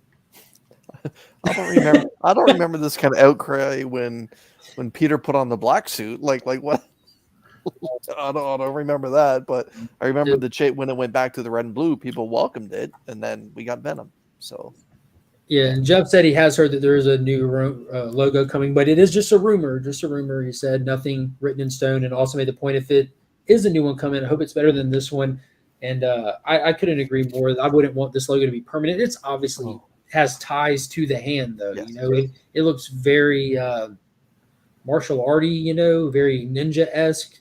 I don't remember this kind of outcry when Peter put on the black suit. Like what? I don't remember that, but I remember when it went back to the red and blue, people welcomed it, and then we got Venom. So yeah, and Jeff said he has heard that there is a new logo coming, but it is just a rumor. Just a rumor. He said nothing written in stone, and also made the point if it is a new one coming, I hope it's better than this one. And I couldn't agree more. I wouldn't want this logo to be permanent. It's obviously has ties to the hand, though. Yes. You know, it looks very martial arty. You know, very ninja-esque.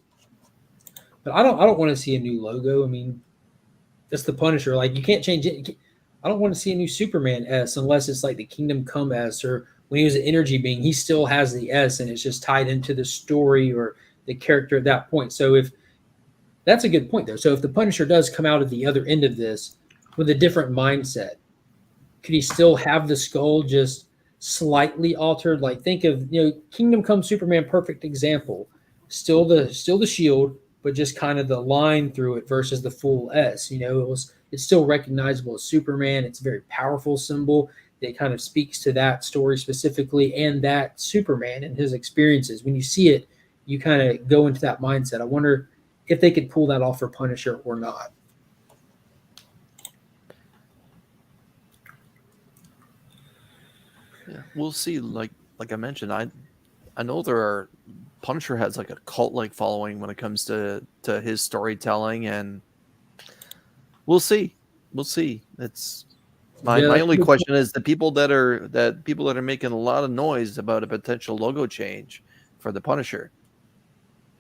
But I don't want to see a new logo. I mean, that's the Punisher. Like, you can't change it. I don't want to see a new Superman S unless it's like the Kingdom Come S, or when he was an energy being, he still has the S and it's just tied into the story or the character at that point. So if that's a good point, though. So if the Punisher does come out at the other end of this with a different mindset, could he still have the skull just slightly altered? Like, think of, you know, Kingdom Come Superman, perfect example. Still the shield, but just kind of the line through it versus the full S. You know, it's still recognizable as Superman. It's a very powerful symbol that kind of speaks to that story specifically and that Superman and his experiences. When you see it, you kind of go into that mindset. I wonder if they could pull that off for Punisher or not. yeah, we'll see. Like I mentioned, I know Punisher has like a cult-like following when it comes to his storytelling, and we'll see. It's my only question is the people that are making a lot of noise about a potential logo change for the Punisher.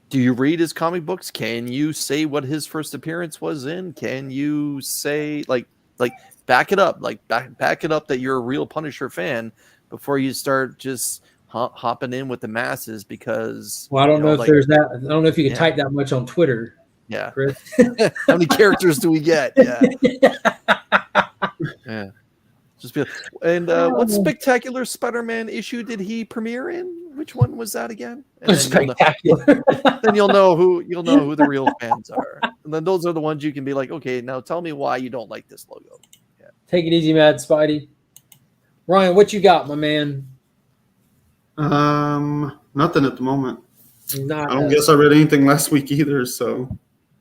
Do you read his comic books? Can you say what his first appearance was in? Can you say like back it up, back it up that you're a real Punisher fan before you start just hopping in with the masses? Because I don't know if there's that. I don't know if you can type that much on Twitter. Yeah. Chris. How many characters do we get? Yeah. Yeah. What spectacular Spider-Man issue did he premiere in? Which one was that again? And Spectacular. Then you'll know who the real fans are. And then those are the ones you can be like, okay, now tell me why you don't like this logo. Yeah. Take it easy, Mad Spidey. Ryan, what you got, my man? Nothing at the moment. I Not. don't guess I read anything last week either, so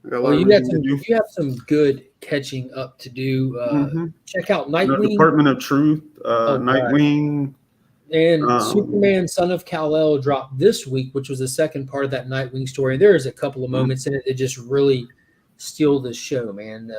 I got a lot of reading to do. You have some good catching up to do. Check out Nightwing, Department of Truth, Nightwing, and Superman, Son of Kal-El dropped this week, which was the second part of that Nightwing story. There is a couple of moments in it that just really steal the show, man.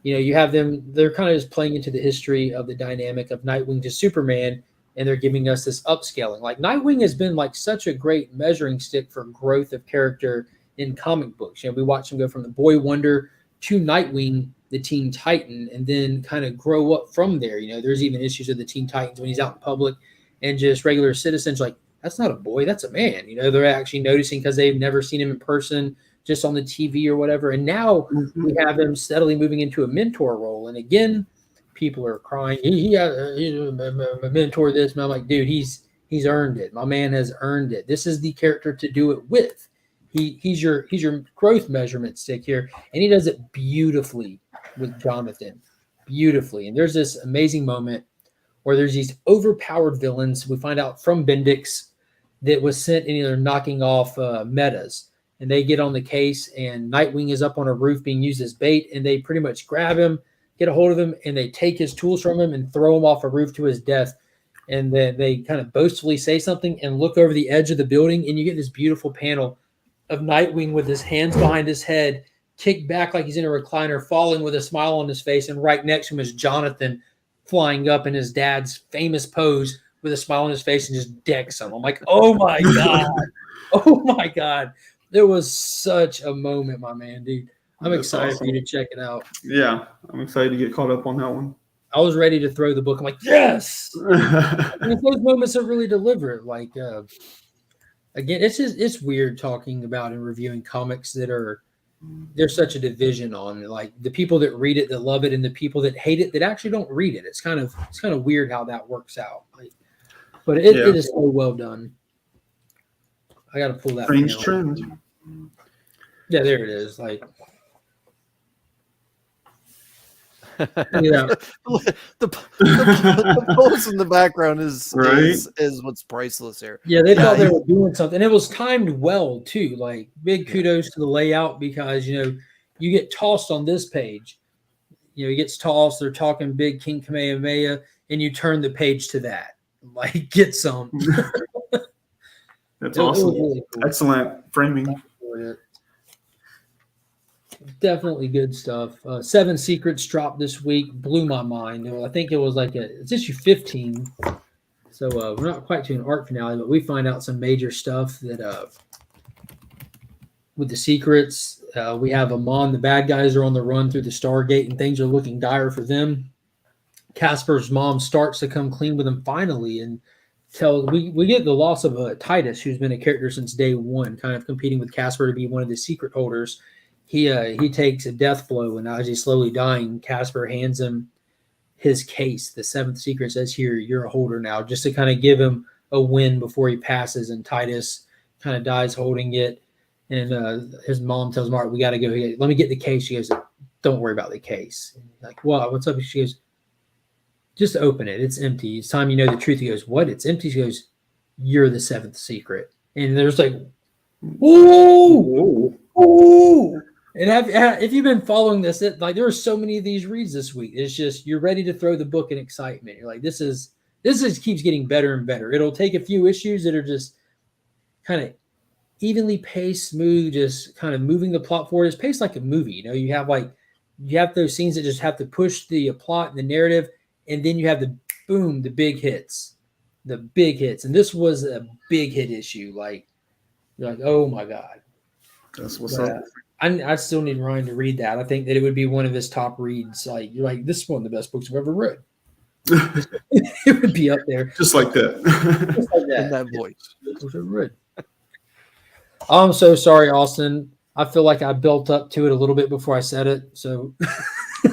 You know, you have them; they're kind of just playing into the history of the dynamic of Nightwing to Superman, and they're giving us this upscaling. Like, Nightwing has been like such a great measuring stick for growth of character in comic books. You know, we watch him go from the Boy Wonder to Nightwing, the Teen Titan, and then kind of grow up from there. You know, there's even issues of the Teen Titans when he's out in public and just regular citizens like, that's not a boy, that's a man. You know, they're actually noticing because they've never seen him in person, just on the TV or whatever. And now we have him steadily moving into a mentor role. And again, people are crying, he's a mentor this. And I'm like, dude, he's earned it. My man has earned it. This is the character to do it with. He's your growth measurement stick here, and he does it beautifully with Jonathan. Beautifully. And there's this amazing moment where there's these overpowered villains we find out from Bendix that was sent and they're knocking off metas. And they get on the case, and Nightwing is up on a roof being used as bait, and they pretty much grab him, get a hold of him, and they take his tools from him and throw him off a roof to his death. And then they kind of boastfully say something and look over the edge of the building, and you get this beautiful panel of Nightwing with his hands behind his head, kicked back like he's in a recliner, falling with a smile on his face, and right next to him is Jonathan flying up in his dad's famous pose with a smile on his face and just decks him. I'm like, oh my God. Oh my God. There was such a moment, my man, dude. I'm That's excited for awesome. you to check it out. Yeah, I'm excited to get caught up on that one. I was ready to throw the book. I'm like, yes. And it's those moments that really deliver it. Like, again, it's weird talking about and reviewing comics that there's such a division on, like the people that read it that love it and the people that hate it that actually don't read it. It's kind of weird how that works out. Like, but it is so well done. I got to pull that. Strange trend. Yeah, there it is. Like, yeah, the pose in the background is what's priceless here. Yeah, they thought they were doing something. It was timed well too. Like, big kudos to the layout, because you get tossed on this page. He gets tossed. They're talking big King Kamehameha, and you turn the page to that. Like, get some. That's awesome. Really cool. Excellent framing. Definitely good stuff. 7 Secrets dropped this week. Blew my mind. I think it was like it's issue 15. So we're not quite to an arc finale, but we find out some major stuff that with the secrets. We have Amon. The bad guys are on the run through the Stargate, and things are looking dire for them. Casper's mom starts to come clean with him finally, and we get the loss of Titus, who's been a character since day one, kind of competing with Casper to be one of the secret holders. He takes a death blow, and as he's slowly dying, Casper hands him his case. The 7th secret says, "Here, you're a holder now," just to kind of give him a win before he passes. And Titus kind of dies holding it. And his mom tells Mark, "We got to go. Let me get the case." She goes, "Don't worry about the case." And like, "What? What's up?" She goes, "Just open it. It's empty. It's time you know the truth." He goes, "What? It's empty?" She goes, "You're the 7th secret." And there's like, "Ooh, ooh." And if you've been following this, like, there are so many of these reads this week. It's just, you're ready to throw the book in excitement. You're like, this keeps getting better and better. It'll take a few issues that are just kind of evenly paced, smooth, just kind of moving the plot forward. It's paced like a movie. You have those scenes that just have to push the plot and the narrative, and then you have the big hits. And this was a big hit issue. Like, you're like, oh my God. That's what's up. I still need Ryan to read that. I think that it would be one of his top reads. Like, you're like, this is one of the best books I've ever read. It would be up there. Just like that. Just like that. In that voice. I've ever read. I'm so sorry, Austin. I feel like I built up to it a little bit before I said it. So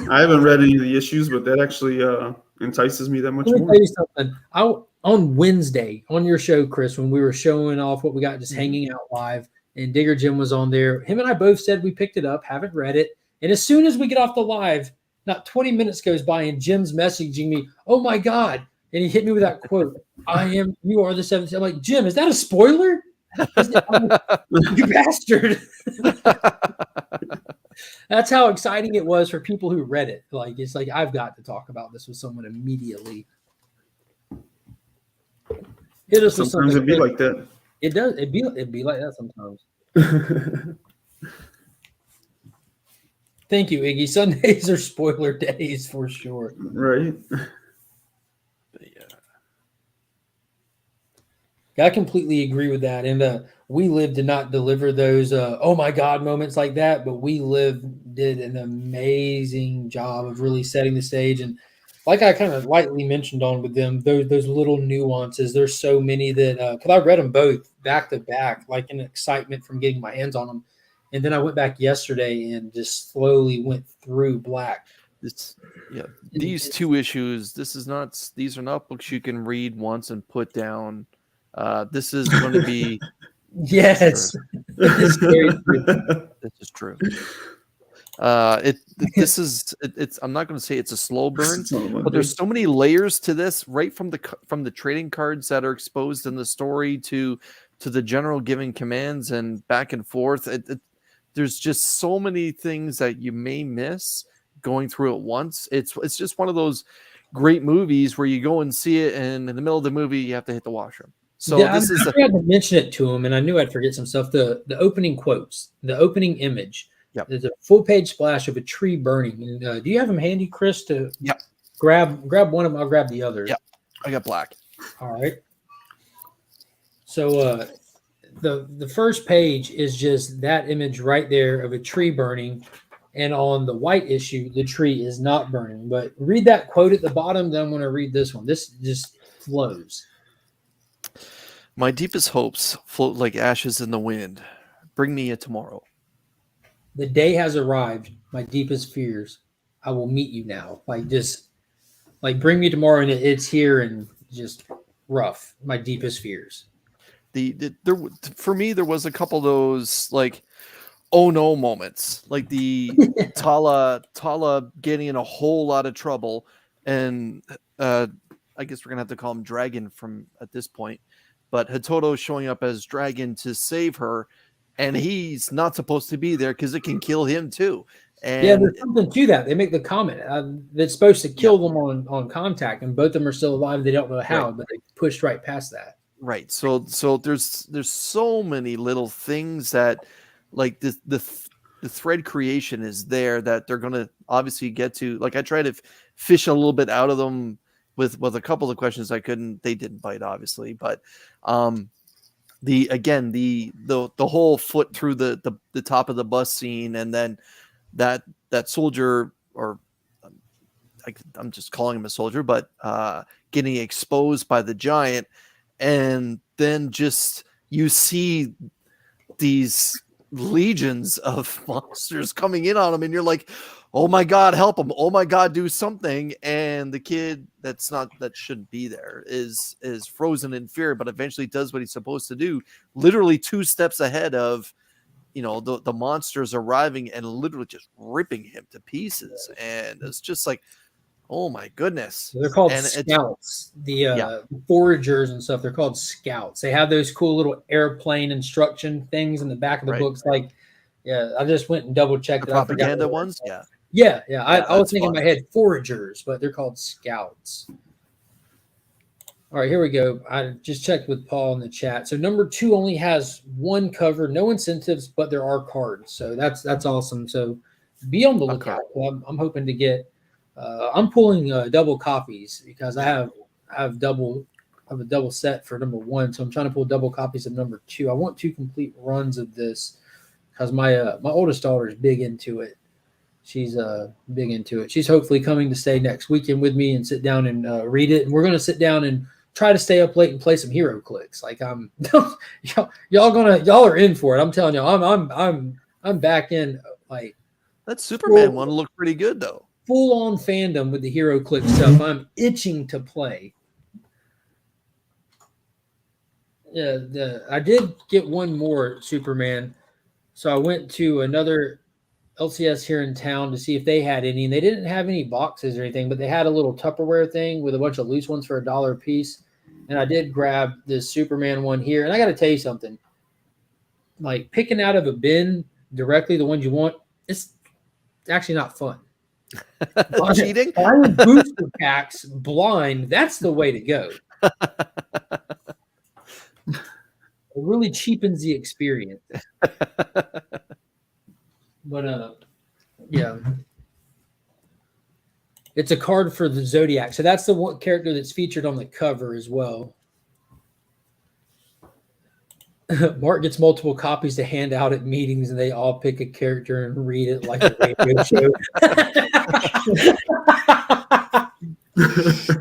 I haven't read any of the issues, but that actually entices me that much let me more. tell you something. On Wednesday, on your show, Chris, when we were showing off what we got, just hanging out live, and Digger Jim was on there, him and I both said we picked it up, haven't read it. And as soon as we get off the live, not 20 minutes goes by, and Jim's messaging me, "Oh my God." And he hit me with that quote, "You are the 7th." I'm like, "Jim, is that a spoiler?" You bastard. That's how exciting it was for people who read it. Like, it's like, I've got to talk about this with someone immediately. Hit us with Sometimes it'd be like that. It does. It'd be like that sometimes. Thank you, Iggy. Sundays are spoiler days for sure. Right. I completely agree with that. And We Live did not deliver those oh my God moments like that, but We Live did an amazing job of really setting the stage. And like I kind of lightly mentioned on with them, those little nuances, there's so many that, because I read them both back to back, like in excitement from getting my hands on them. And then I went back yesterday and just slowly went through Black. These 2 issues, these are not books you can read once and put down. This is going to be yes. This is true. I'm not going to say it's a slow burn, but there's so many layers to this, right from the trading cards that are exposed in the story to the general giving commands and back and forth. There's just so many things that you may miss going through it once. It's just one of those great movies where you go and see it, and in the middle of the movie you have to hit the washroom. So I had to mention it to him, and I knew I'd forget some stuff. The opening quotes, the opening image. Yep. There's a full-page splash of a tree burning. And, do you have them handy, Chris, to grab one of them? I'll grab the other. Yeah, I got Black. All right. So the first page is just that image right there of a tree burning, And on the white issue, the tree is not burning. But read that quote at the bottom, then I'm going to read this one. This just flows. My deepest hopes float like ashes in the wind. Bring me a tomorrow. The day has arrived. My deepest fears. I will meet you now. Bring me tomorrow, and it's here, and just rough. My deepest fears. For me, there was a couple of those like, oh no moments, like the Tala getting in a whole lot of trouble, and I guess we're gonna have to call him Dragon from at this point, but Hatoto showing up as Dragon to save her, and he's not supposed to be there because it can kill him too. And yeah, there's something to that. They make the comment that's supposed to kill them on contact, and both of them are still alive. They don't know how, but they pushed right past that. Right. So there's so many little things that, like, the thread creation is there that they're going to obviously get to. Like, I tried to fish a little bit out of them with a couple of questions they didn't bite, obviously, but the whole foot through the top of the bus scene, and then that soldier, or I'm just calling him a soldier, but getting exposed by the giant, and then just you see these legions of monsters coming in on him, and you're like, oh my god, help him, oh my god, do something. And the kid that shouldn't be there is frozen in fear, but eventually does what he's supposed to do, literally 2 steps ahead of the monsters arriving and literally just ripping him to pieces. And it's just like, oh my goodness. They're called scouts. The foragers and stuff, they're called scouts. They have those cool little airplane instruction things in the back of the books. Like, I just went and double checked the propaganda ones. Yeah. I was thinking in my head foragers, but they're called scouts. All right, here we go. I just checked with Paul in the chat. So number 2 only has 1 cover, no incentives, but there are cards. So that's awesome. So be on the lookout. I'm hoping to get. I'm pulling double copies because I have a double set for number 1. So I'm trying to pull double copies of number 2. I want 2 complete runs of this because my oldest daughter is big into it. She's big into it. She's hopefully coming to stay next weekend with me and sit down and read it. And we're going to sit down and try to stay up late and play some hero clicks. Like y'all are in for it. I'm telling you, I'm back in. Like, that Superman one looked pretty good though. Full on fandom with the hero click stuff. I'm itching to play. Yeah, I did get one more Superman. So I went to another LCS here in town to see if they had any, and they didn't have any boxes or anything, but they had a little Tupperware thing with a bunch of loose ones for $1 a piece. And I did grab this Superman one here. And I got to tell you something, like picking out of a bin directly the ones you want, it's actually not fun. Cheating? Buying booster packs blind, that's the way to go. It really cheapens the experience. But yeah, it's a card for the Zodiac. So that's the one character that's featured on the cover as well. Mark gets multiple copies to hand out at meetings, and they all pick a character and read it like a radio show.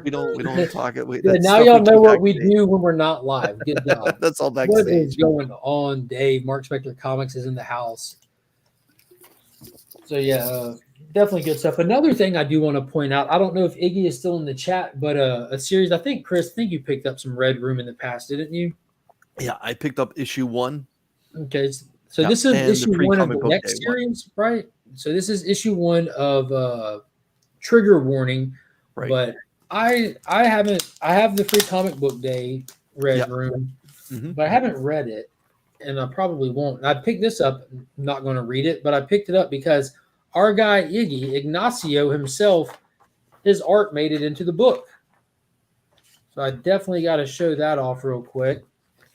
We don't talk it. Now y'all know what we do when we're not live. Good job. That's all backstage. What is going on, Dave? Mark Spector Comics is in the house. So yeah, definitely good stuff. Another thing I do want to point out, I don't know if Iggy is still in the chat, but a series, I think, Chris, you picked up some Red Room in the past, didn't you? Yeah, I picked up issue 1. Okay, so this is issue 1 of the next series, right? So this is issue 1 of Trigger Warning, right? But I have the Free Comic Book Day Red Room, but I haven't read it, and I probably won't. I picked this up. I'm not going to read it, but I picked it up because our guy Ignacio himself, his art made it into the book. So I definitely got to show that off real quick.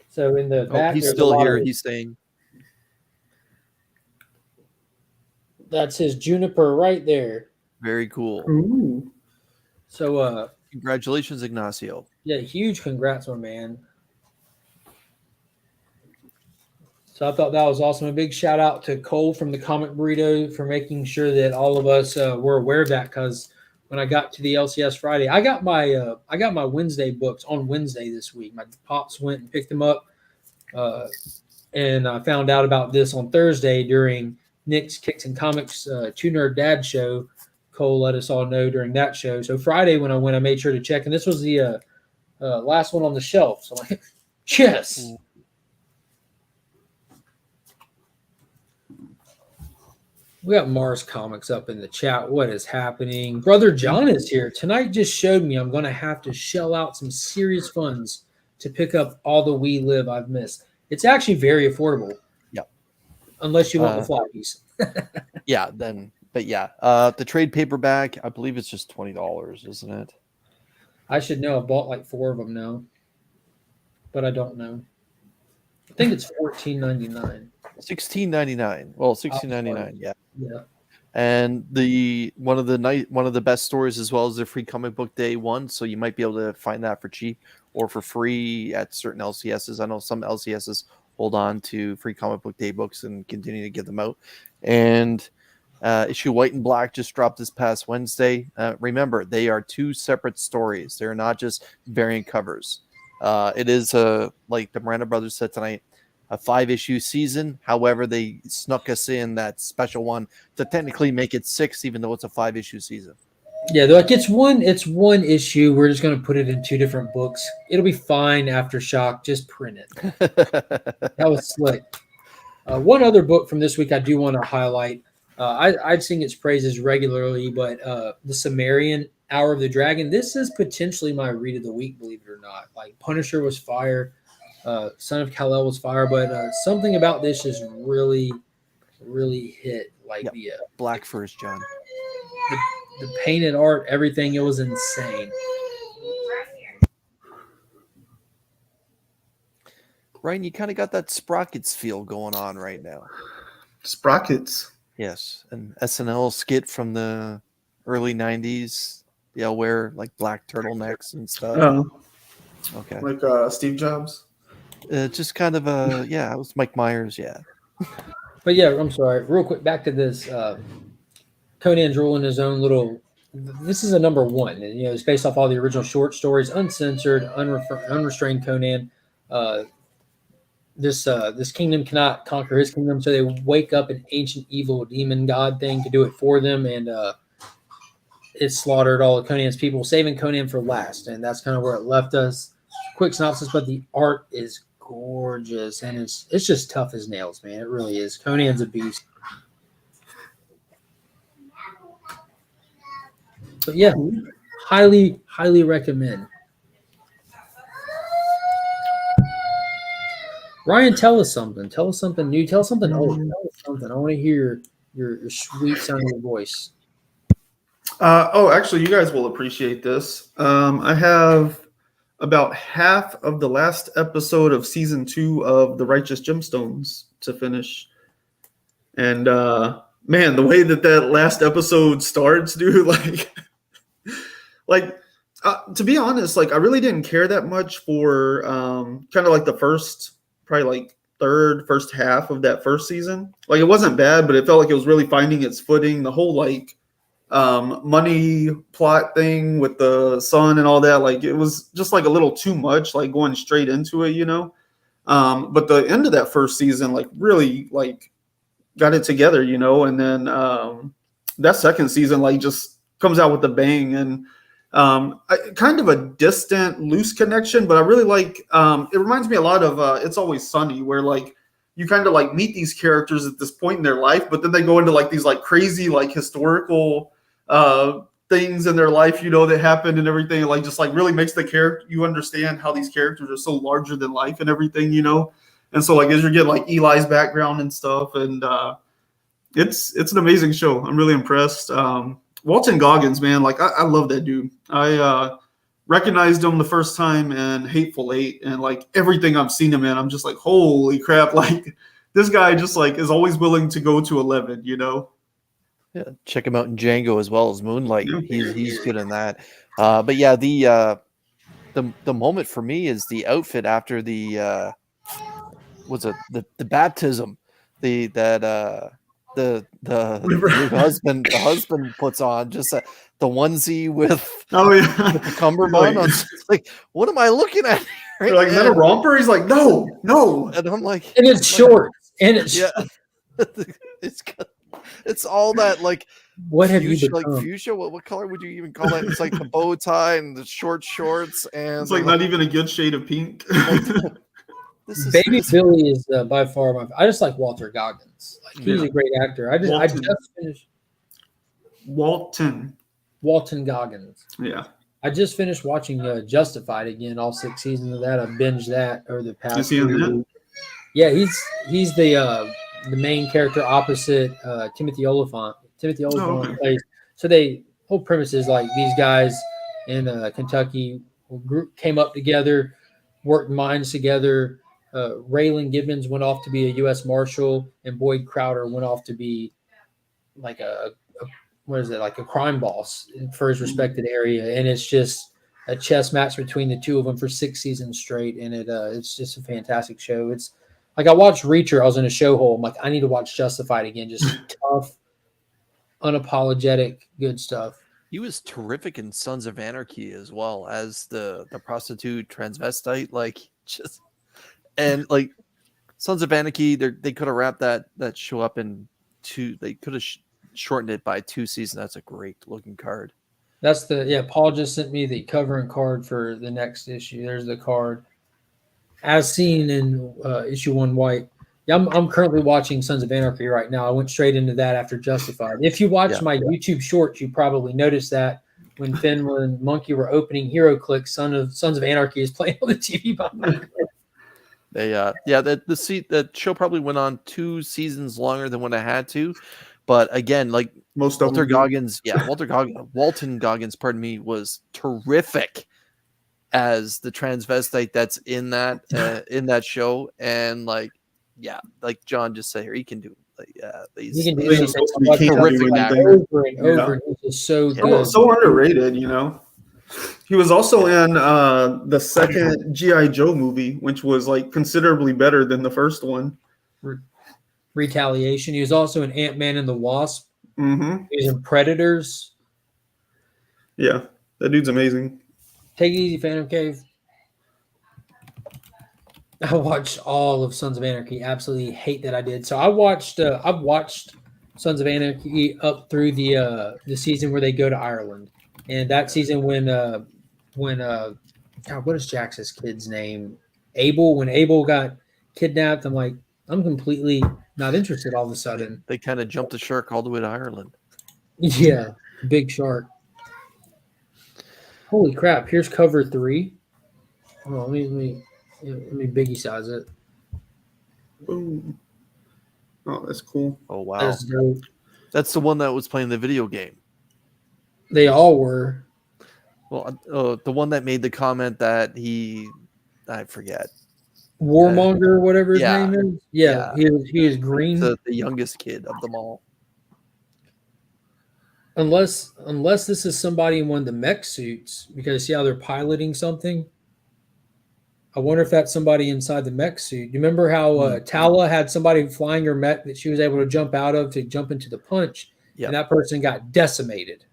So in the back, he's still here. He's saying that's his Juniper right there. Very cool. Ooh. So congratulations, Ignacio. Yeah, huge congrats, my man. So I thought that was awesome. A big shout out to Cole from the Comic Burrito for making sure that all of us were aware of that. Because when I got to the LCS Friday, I got my Wednesday books on Wednesday this week. My pops went and picked them up, and I found out about this on Thursday during Nick's Kicks and Comics Two Nerd Dad show. Cole let us all know during that show. So Friday when I went, I made sure to check, and this was the last one on the shelf. So I'm like, yes. We got Mars Comics up in the chat. What is happening? Brother John is here. Tonight just showed me I'm going to have to shell out some serious funds to pick up all the We Live I've missed. It's actually very affordable. Yep. Unless you want the floppies. Yeah, then. But yeah, the trade paperback, I believe it's just $20, isn't it? I should know. I bought like 4 of them now. But I don't know. I think it's $14.99. $16.99. Well, $16.99. Yeah. Yeah. And one of the best stores as well as the free comic book day one, so you might be able to find that for cheap or for free at certain LCSs. I know some LCSs hold on to free comic book day books and continue to give them out. And issue White and Black just dropped this past Wednesday. Remember, they are 2 separate stories. They're not just variant covers. It is like the Miranda Brothers said tonight, a 5-issue season. However, they snuck us in that special one to technically make it 6, even though it's a 5-issue season. Yeah, they're like it's one issue. We're just going to put it in 2 different books. It'll be fine. Aftershock, just print it. That was slick. One other book from this week I do want to highlight. I'd sing its praises regularly, but the Sumerian Hour of the Dragon. This is potentially my read of the week, believe it or not. Like Punisher was fire. Son of Kal-El was fire, but something about this just really, really hit. Like the Black First, John. The painted art, everything. It was insane. Ryan, you kind of got that Sprockets feel going on right now. Sprockets. Yes, an SNL skit from the early '90s. Yeah, wear like black turtlenecks and stuff. Oh, okay. Like Steve Jobs. Just kind of it was Mike Myers. Yeah. But yeah, I'm sorry. Real quick, back to this. Conan's ruling his own little. This is a number 1, and it's based off all the original short stories, uncensored, unrestrained Conan. This kingdom cannot conquer his kingdom, so they wake up an ancient evil demon god thing to do it for them, and it slaughtered all of Conan's people, saving Conan for last, and that's kind of where it left us. Quick synopsis, but the art is gorgeous, and it's just tough as nails, man. It really is. Conan's a beast. But yeah, highly, highly recommend. Ryan, tell us something. Tell us something new. Tell us something old. Tell us something. I want to hear your sweet sounding voice. Actually, you guys will appreciate this. I have about half of the last episode of season 2 of The Righteous Gemstones to finish. And man, the way that last episode starts, dude, to be honest, like I really didn't care that much for kind of like the first, probably like first half of that first season. Like it wasn't bad, but it felt like it was really finding its footing. The whole like money plot thing with the son and all that, like it was just like a little too much, like going straight into it, but the end of that first season like really like got it together, and then that second season like just comes out with a bang, and kind of a distant loose connection, but I really like it reminds me a lot of It's Always Sunny, where like you kind of like meet these characters at this point in their life, but then they go into like these like crazy like historical things in their life, that happened and everything. It, like just like really makes the character, you understand how these characters are so larger than life and everything, And so like as you're getting like Eli's background and stuff, and it's an amazing show. I'm really impressed. Walton Goggins, man, like I love that dude. I recognized him the first time in Hateful Eight, and like everything I've seen him in, I'm just like, holy crap! Like this guy just like is always willing to go to 11, Yeah, check him out in Django as well as Moonlight. Yeah. He's good in that. But yeah, the moment for me is the outfit after the was it the baptism, the the husband puts on just the onesie with Oh yeah, the cummerbund. Like- It's like, what am I looking at? They're like, is that a romper? He's like, no. And I'm like, And it's short. And it's yeah, it's all that like what have you fuchsia, become? like fuchsia. What color would you even call that? It's like the bow tie and the short shorts, and It's like not even a good shade of pink. this is Baby Billy is by far my. I just like Walter Goggins. Like he's Yeah. a great actor. I Walton. just finished Walton. Goggins. Yeah. I just finished watching Justified again, all 6 seasons of that. I binged that over the past. Is he in 3 that? weeks. Yeah, he's the main character opposite Timothy Oliphant. Timothy Oliphant okay. plays. So they whole premise is like these guys in Kentucky came up together, worked minds together. Raylan Gibbons went off to be a U.S. Marshal, and Boyd Crowder went off to be like a crime boss for his respected area. And it's just a chess match between the two of them for 6 seasons straight, and it's just a fantastic show. It's like I watched Reacher. I was in a show hole. I'm like, I need to watch Justified again. Just tough, unapologetic, good stuff. He was terrific in Sons of Anarchy as well as the prostitute transvestite, like just and like Sons of Anarchy. They could have wrapped that show up in 2. They could have shortened it by 2 seasons. That's a great looking card. That's Paul just sent me the cover and card for the next issue. There's the card, as seen in issue 1 white. Yeah, I'm currently watching Sons of Anarchy right now. I went straight into that after Justified. If you watch my YouTube shorts, you probably noticed that when Finland and Monkey were opening HeroClix, Sons of Anarchy is playing on the TV behind. The show probably went on 2 seasons longer than what it had to, but again, like Walton Goggins, pardon me, was terrific as the transvestite that's in that show, and like John just said here, he can do He can do He's anything. terrific actor. Over and over. And he's just so good. So underrated, you know. He was also in the second G.I. Joe movie, which was like considerably better than the first one. Retaliation. He was also in Ant-Man and the Wasp. Mm-hmm. He was in Predators. Yeah, that dude's amazing. Take it easy, Phantom Cave. I watched all of Sons of Anarchy. Absolutely hate that I did. So I've watched Sons of Anarchy up through the season where they go to Ireland, and that season when God, what is Jax's kid's name? Abel. When Abel got kidnapped, I'm like, I'm completely not interested. All of a sudden, they kind of jumped the shark all the way to Ireland. Yeah, big shark. Holy crap! Here's cover 3. Oh, let me biggie size it. Boom. Oh, that's cool. Oh wow, That's dope. that's the one that was playing the video game. They all were. Well, the one that made the comment that I forget. Warmonger, whatever his yeah. name is. Yeah, he was green. The youngest kid of them all. Unless this is somebody in one of the mech suits, because see how they're piloting something. I wonder if that's somebody inside the mech suit. You remember how Tala had somebody flying her mech that she was able to jump out of to jump into the punch, and that person got decimated.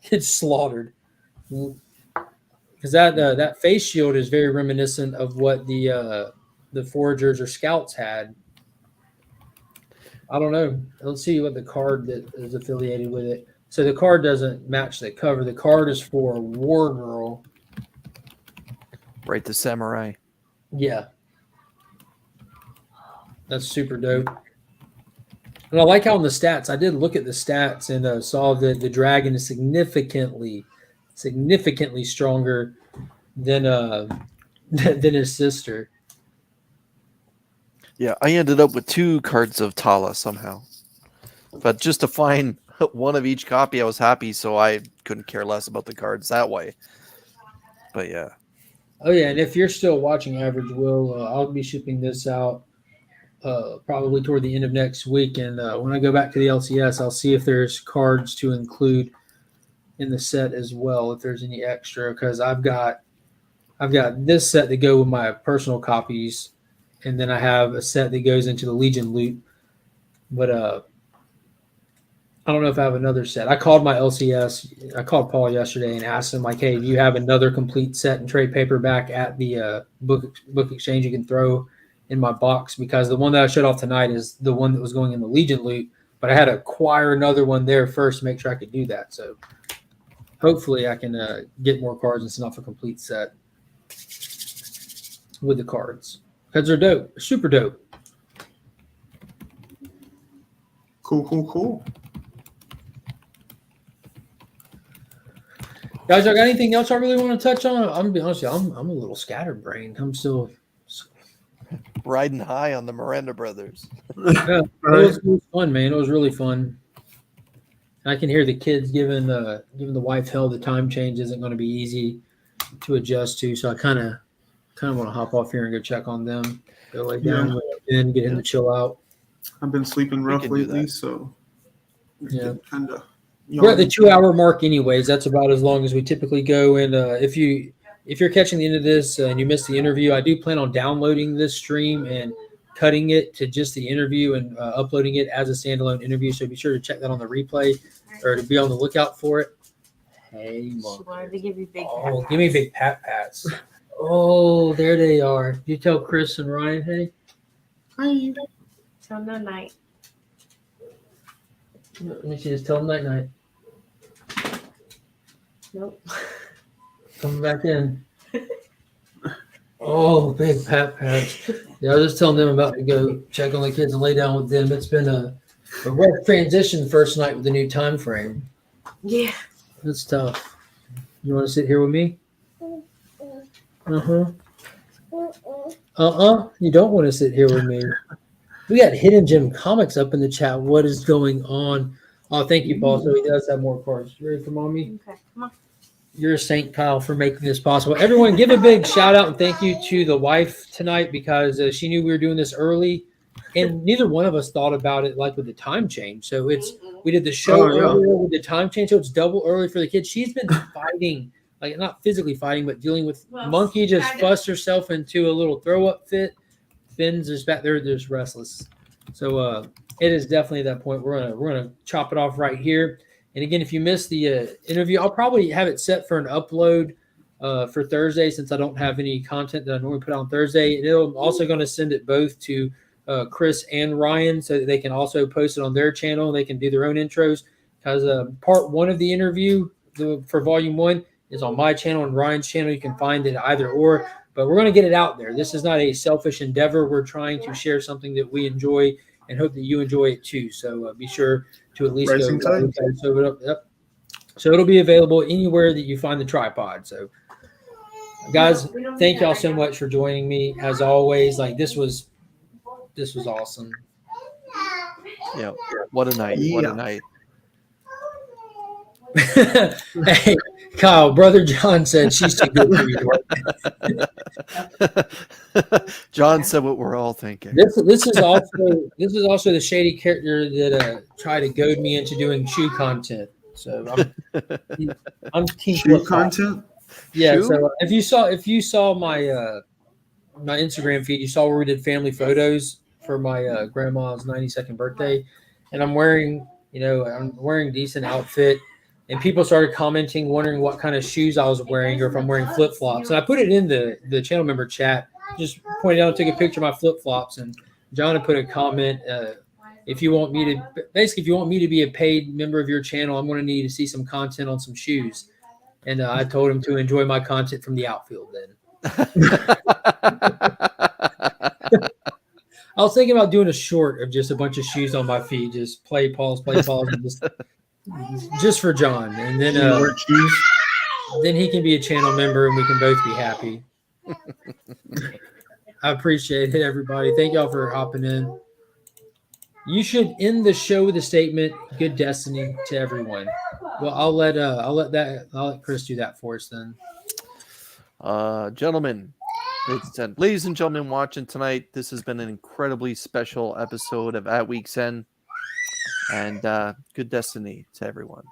It's slaughtered. Because that face shield is very reminiscent of what the foragers or scouts had. I don't know. Let's see what the card that is affiliated with it. So the card doesn't match the cover. The card is for War Girl. Right, the samurai. Yeah. That's super dope. And I like how in the stats, I did look at the stats and saw that the dragon is significantly stronger than his sister. Yeah, I ended up with 2 cards of Tala somehow. But just to find one of each copy, I was happy, so I couldn't care less about the cards that way. But yeah. Oh, yeah, and if you're still watching Average Will, I'll be shipping this out probably toward the end of next week. And when I go back to the LCS, I'll see if there's cards to include in the set as well, if there's any extra, because I've got this set to go with my personal copies. and then I have a set that goes into the Legion loot. But I don't know if I have another set. I called my LCS. I called Paul yesterday and asked him, like, hey, do you have another complete set and trade paperback at the book exchange you can throw in my box? Because the one that I showed off tonight is the one that was going in the Legion loot, but I had to acquire another one there first to make sure I could do that. So hopefully I can get more cards and send off a complete set with the cards, because they're dope, super dope. Cool. Guys, I got anything else I really want to touch on? I'm gonna be honest with you, I'm a little scatterbrained. I'm still Riding high on the Miranda Brothers. yeah, it was fun, man. It was really fun. I can hear the kids giving the wife hell. The time change isn't going to be easy to adjust to, so I kind of want to hop off here and go check on them, go lay down, and get him to chill out. I've been sleeping rough lately, so yeah, kind of. We're at the 2-hour mark, anyways. That's about as long as we typically go. And if you're catching the end of this and you missed the interview, I do plan on downloading this stream and cutting it to just the interview and uploading it as a standalone interview. So be sure to check that on the replay or to be on the lookout for it. Hey, Mark. She wanted to give you big Oh, give me big pats. Oh, there they are. You tell Chris and Ryan, hey. Hi. Till no night. Let me see. Just tell them night. Nope. Coming back in. Oh, big pats. Yeah, I was just telling them about to go check on the kids and lay down with them. It's been a rough transition first night with the new time frame. Yeah. That's tough. You want to sit here with me? You don't want to sit here with me. We got Hidden Gem Comics up in the chat. What is going on? Oh, thank you, Paul. So he does have more cards. You ready for mommy? Okay, come on. You're a saint, Kyle, for making this possible. Everyone, give a big shout out and thank you to the wife tonight, because she knew we were doing this early, and neither one of us thought about it like with the time change. So we did the show earlier with the time change, so it's double early for the kids. She's been fighting, like not physically fighting, but dealing with Monkey. Just fussed herself into a little throw up fit. Finn's just back there, just restless. So it is definitely that point. We're gonna chop it off right here. And again, if you missed the interview, I'll probably have it set for an upload for Thursday, since I don't have any content that I normally put on Thursday. And I'm also going to send it both to Chris and Ryan, so that they can also post it on their channel. They can do their own intros, because part 1 of the interview for volume 1 is on my channel and Ryan's channel. You can find it either or, but we're going to get it out there. This is not a selfish endeavor. We're trying to share something that we enjoy and hope that you enjoy it too. So be sure to at least go. So it'll be available anywhere that you find the tripod. So guys, thank y'all so much for joining me. As always, like this was awesome. Yeah. What a night. What a night. Hey, Kyle, brother John said she's too good for you. John said what we're all thinking. This is also the shady character that tried to goad me into doing shoe content. So I'm team shoe content. Yeah. Shoe? So if you saw my my Instagram feed, you saw where we did family photos for my grandma's 92nd birthday, and I'm wearing decent outfit. And people started commenting, wondering what kind of shoes I was wearing, or if I'm wearing flip-flops. And I put it in the channel member chat, just pointed out and took a picture of my flip-flops. And John had put a comment, if you want me to be a paid member of your channel, I'm going to need to see some content on some shoes. And I told him to enjoy my content from the outfield then. I was thinking about doing a short of just a bunch of shoes on my feet, just play balls, and just for John, and then he can be a channel member and we can both be happy. I appreciate it, everybody. Thank y'all for hopping in. You should end the show with a statement, good destiny to everyone. Well, I'll let Chris do that for us then. Gentlemen, ladies and gentlemen watching tonight, this has been an incredibly special episode of At Week's End. And good destiny to everyone.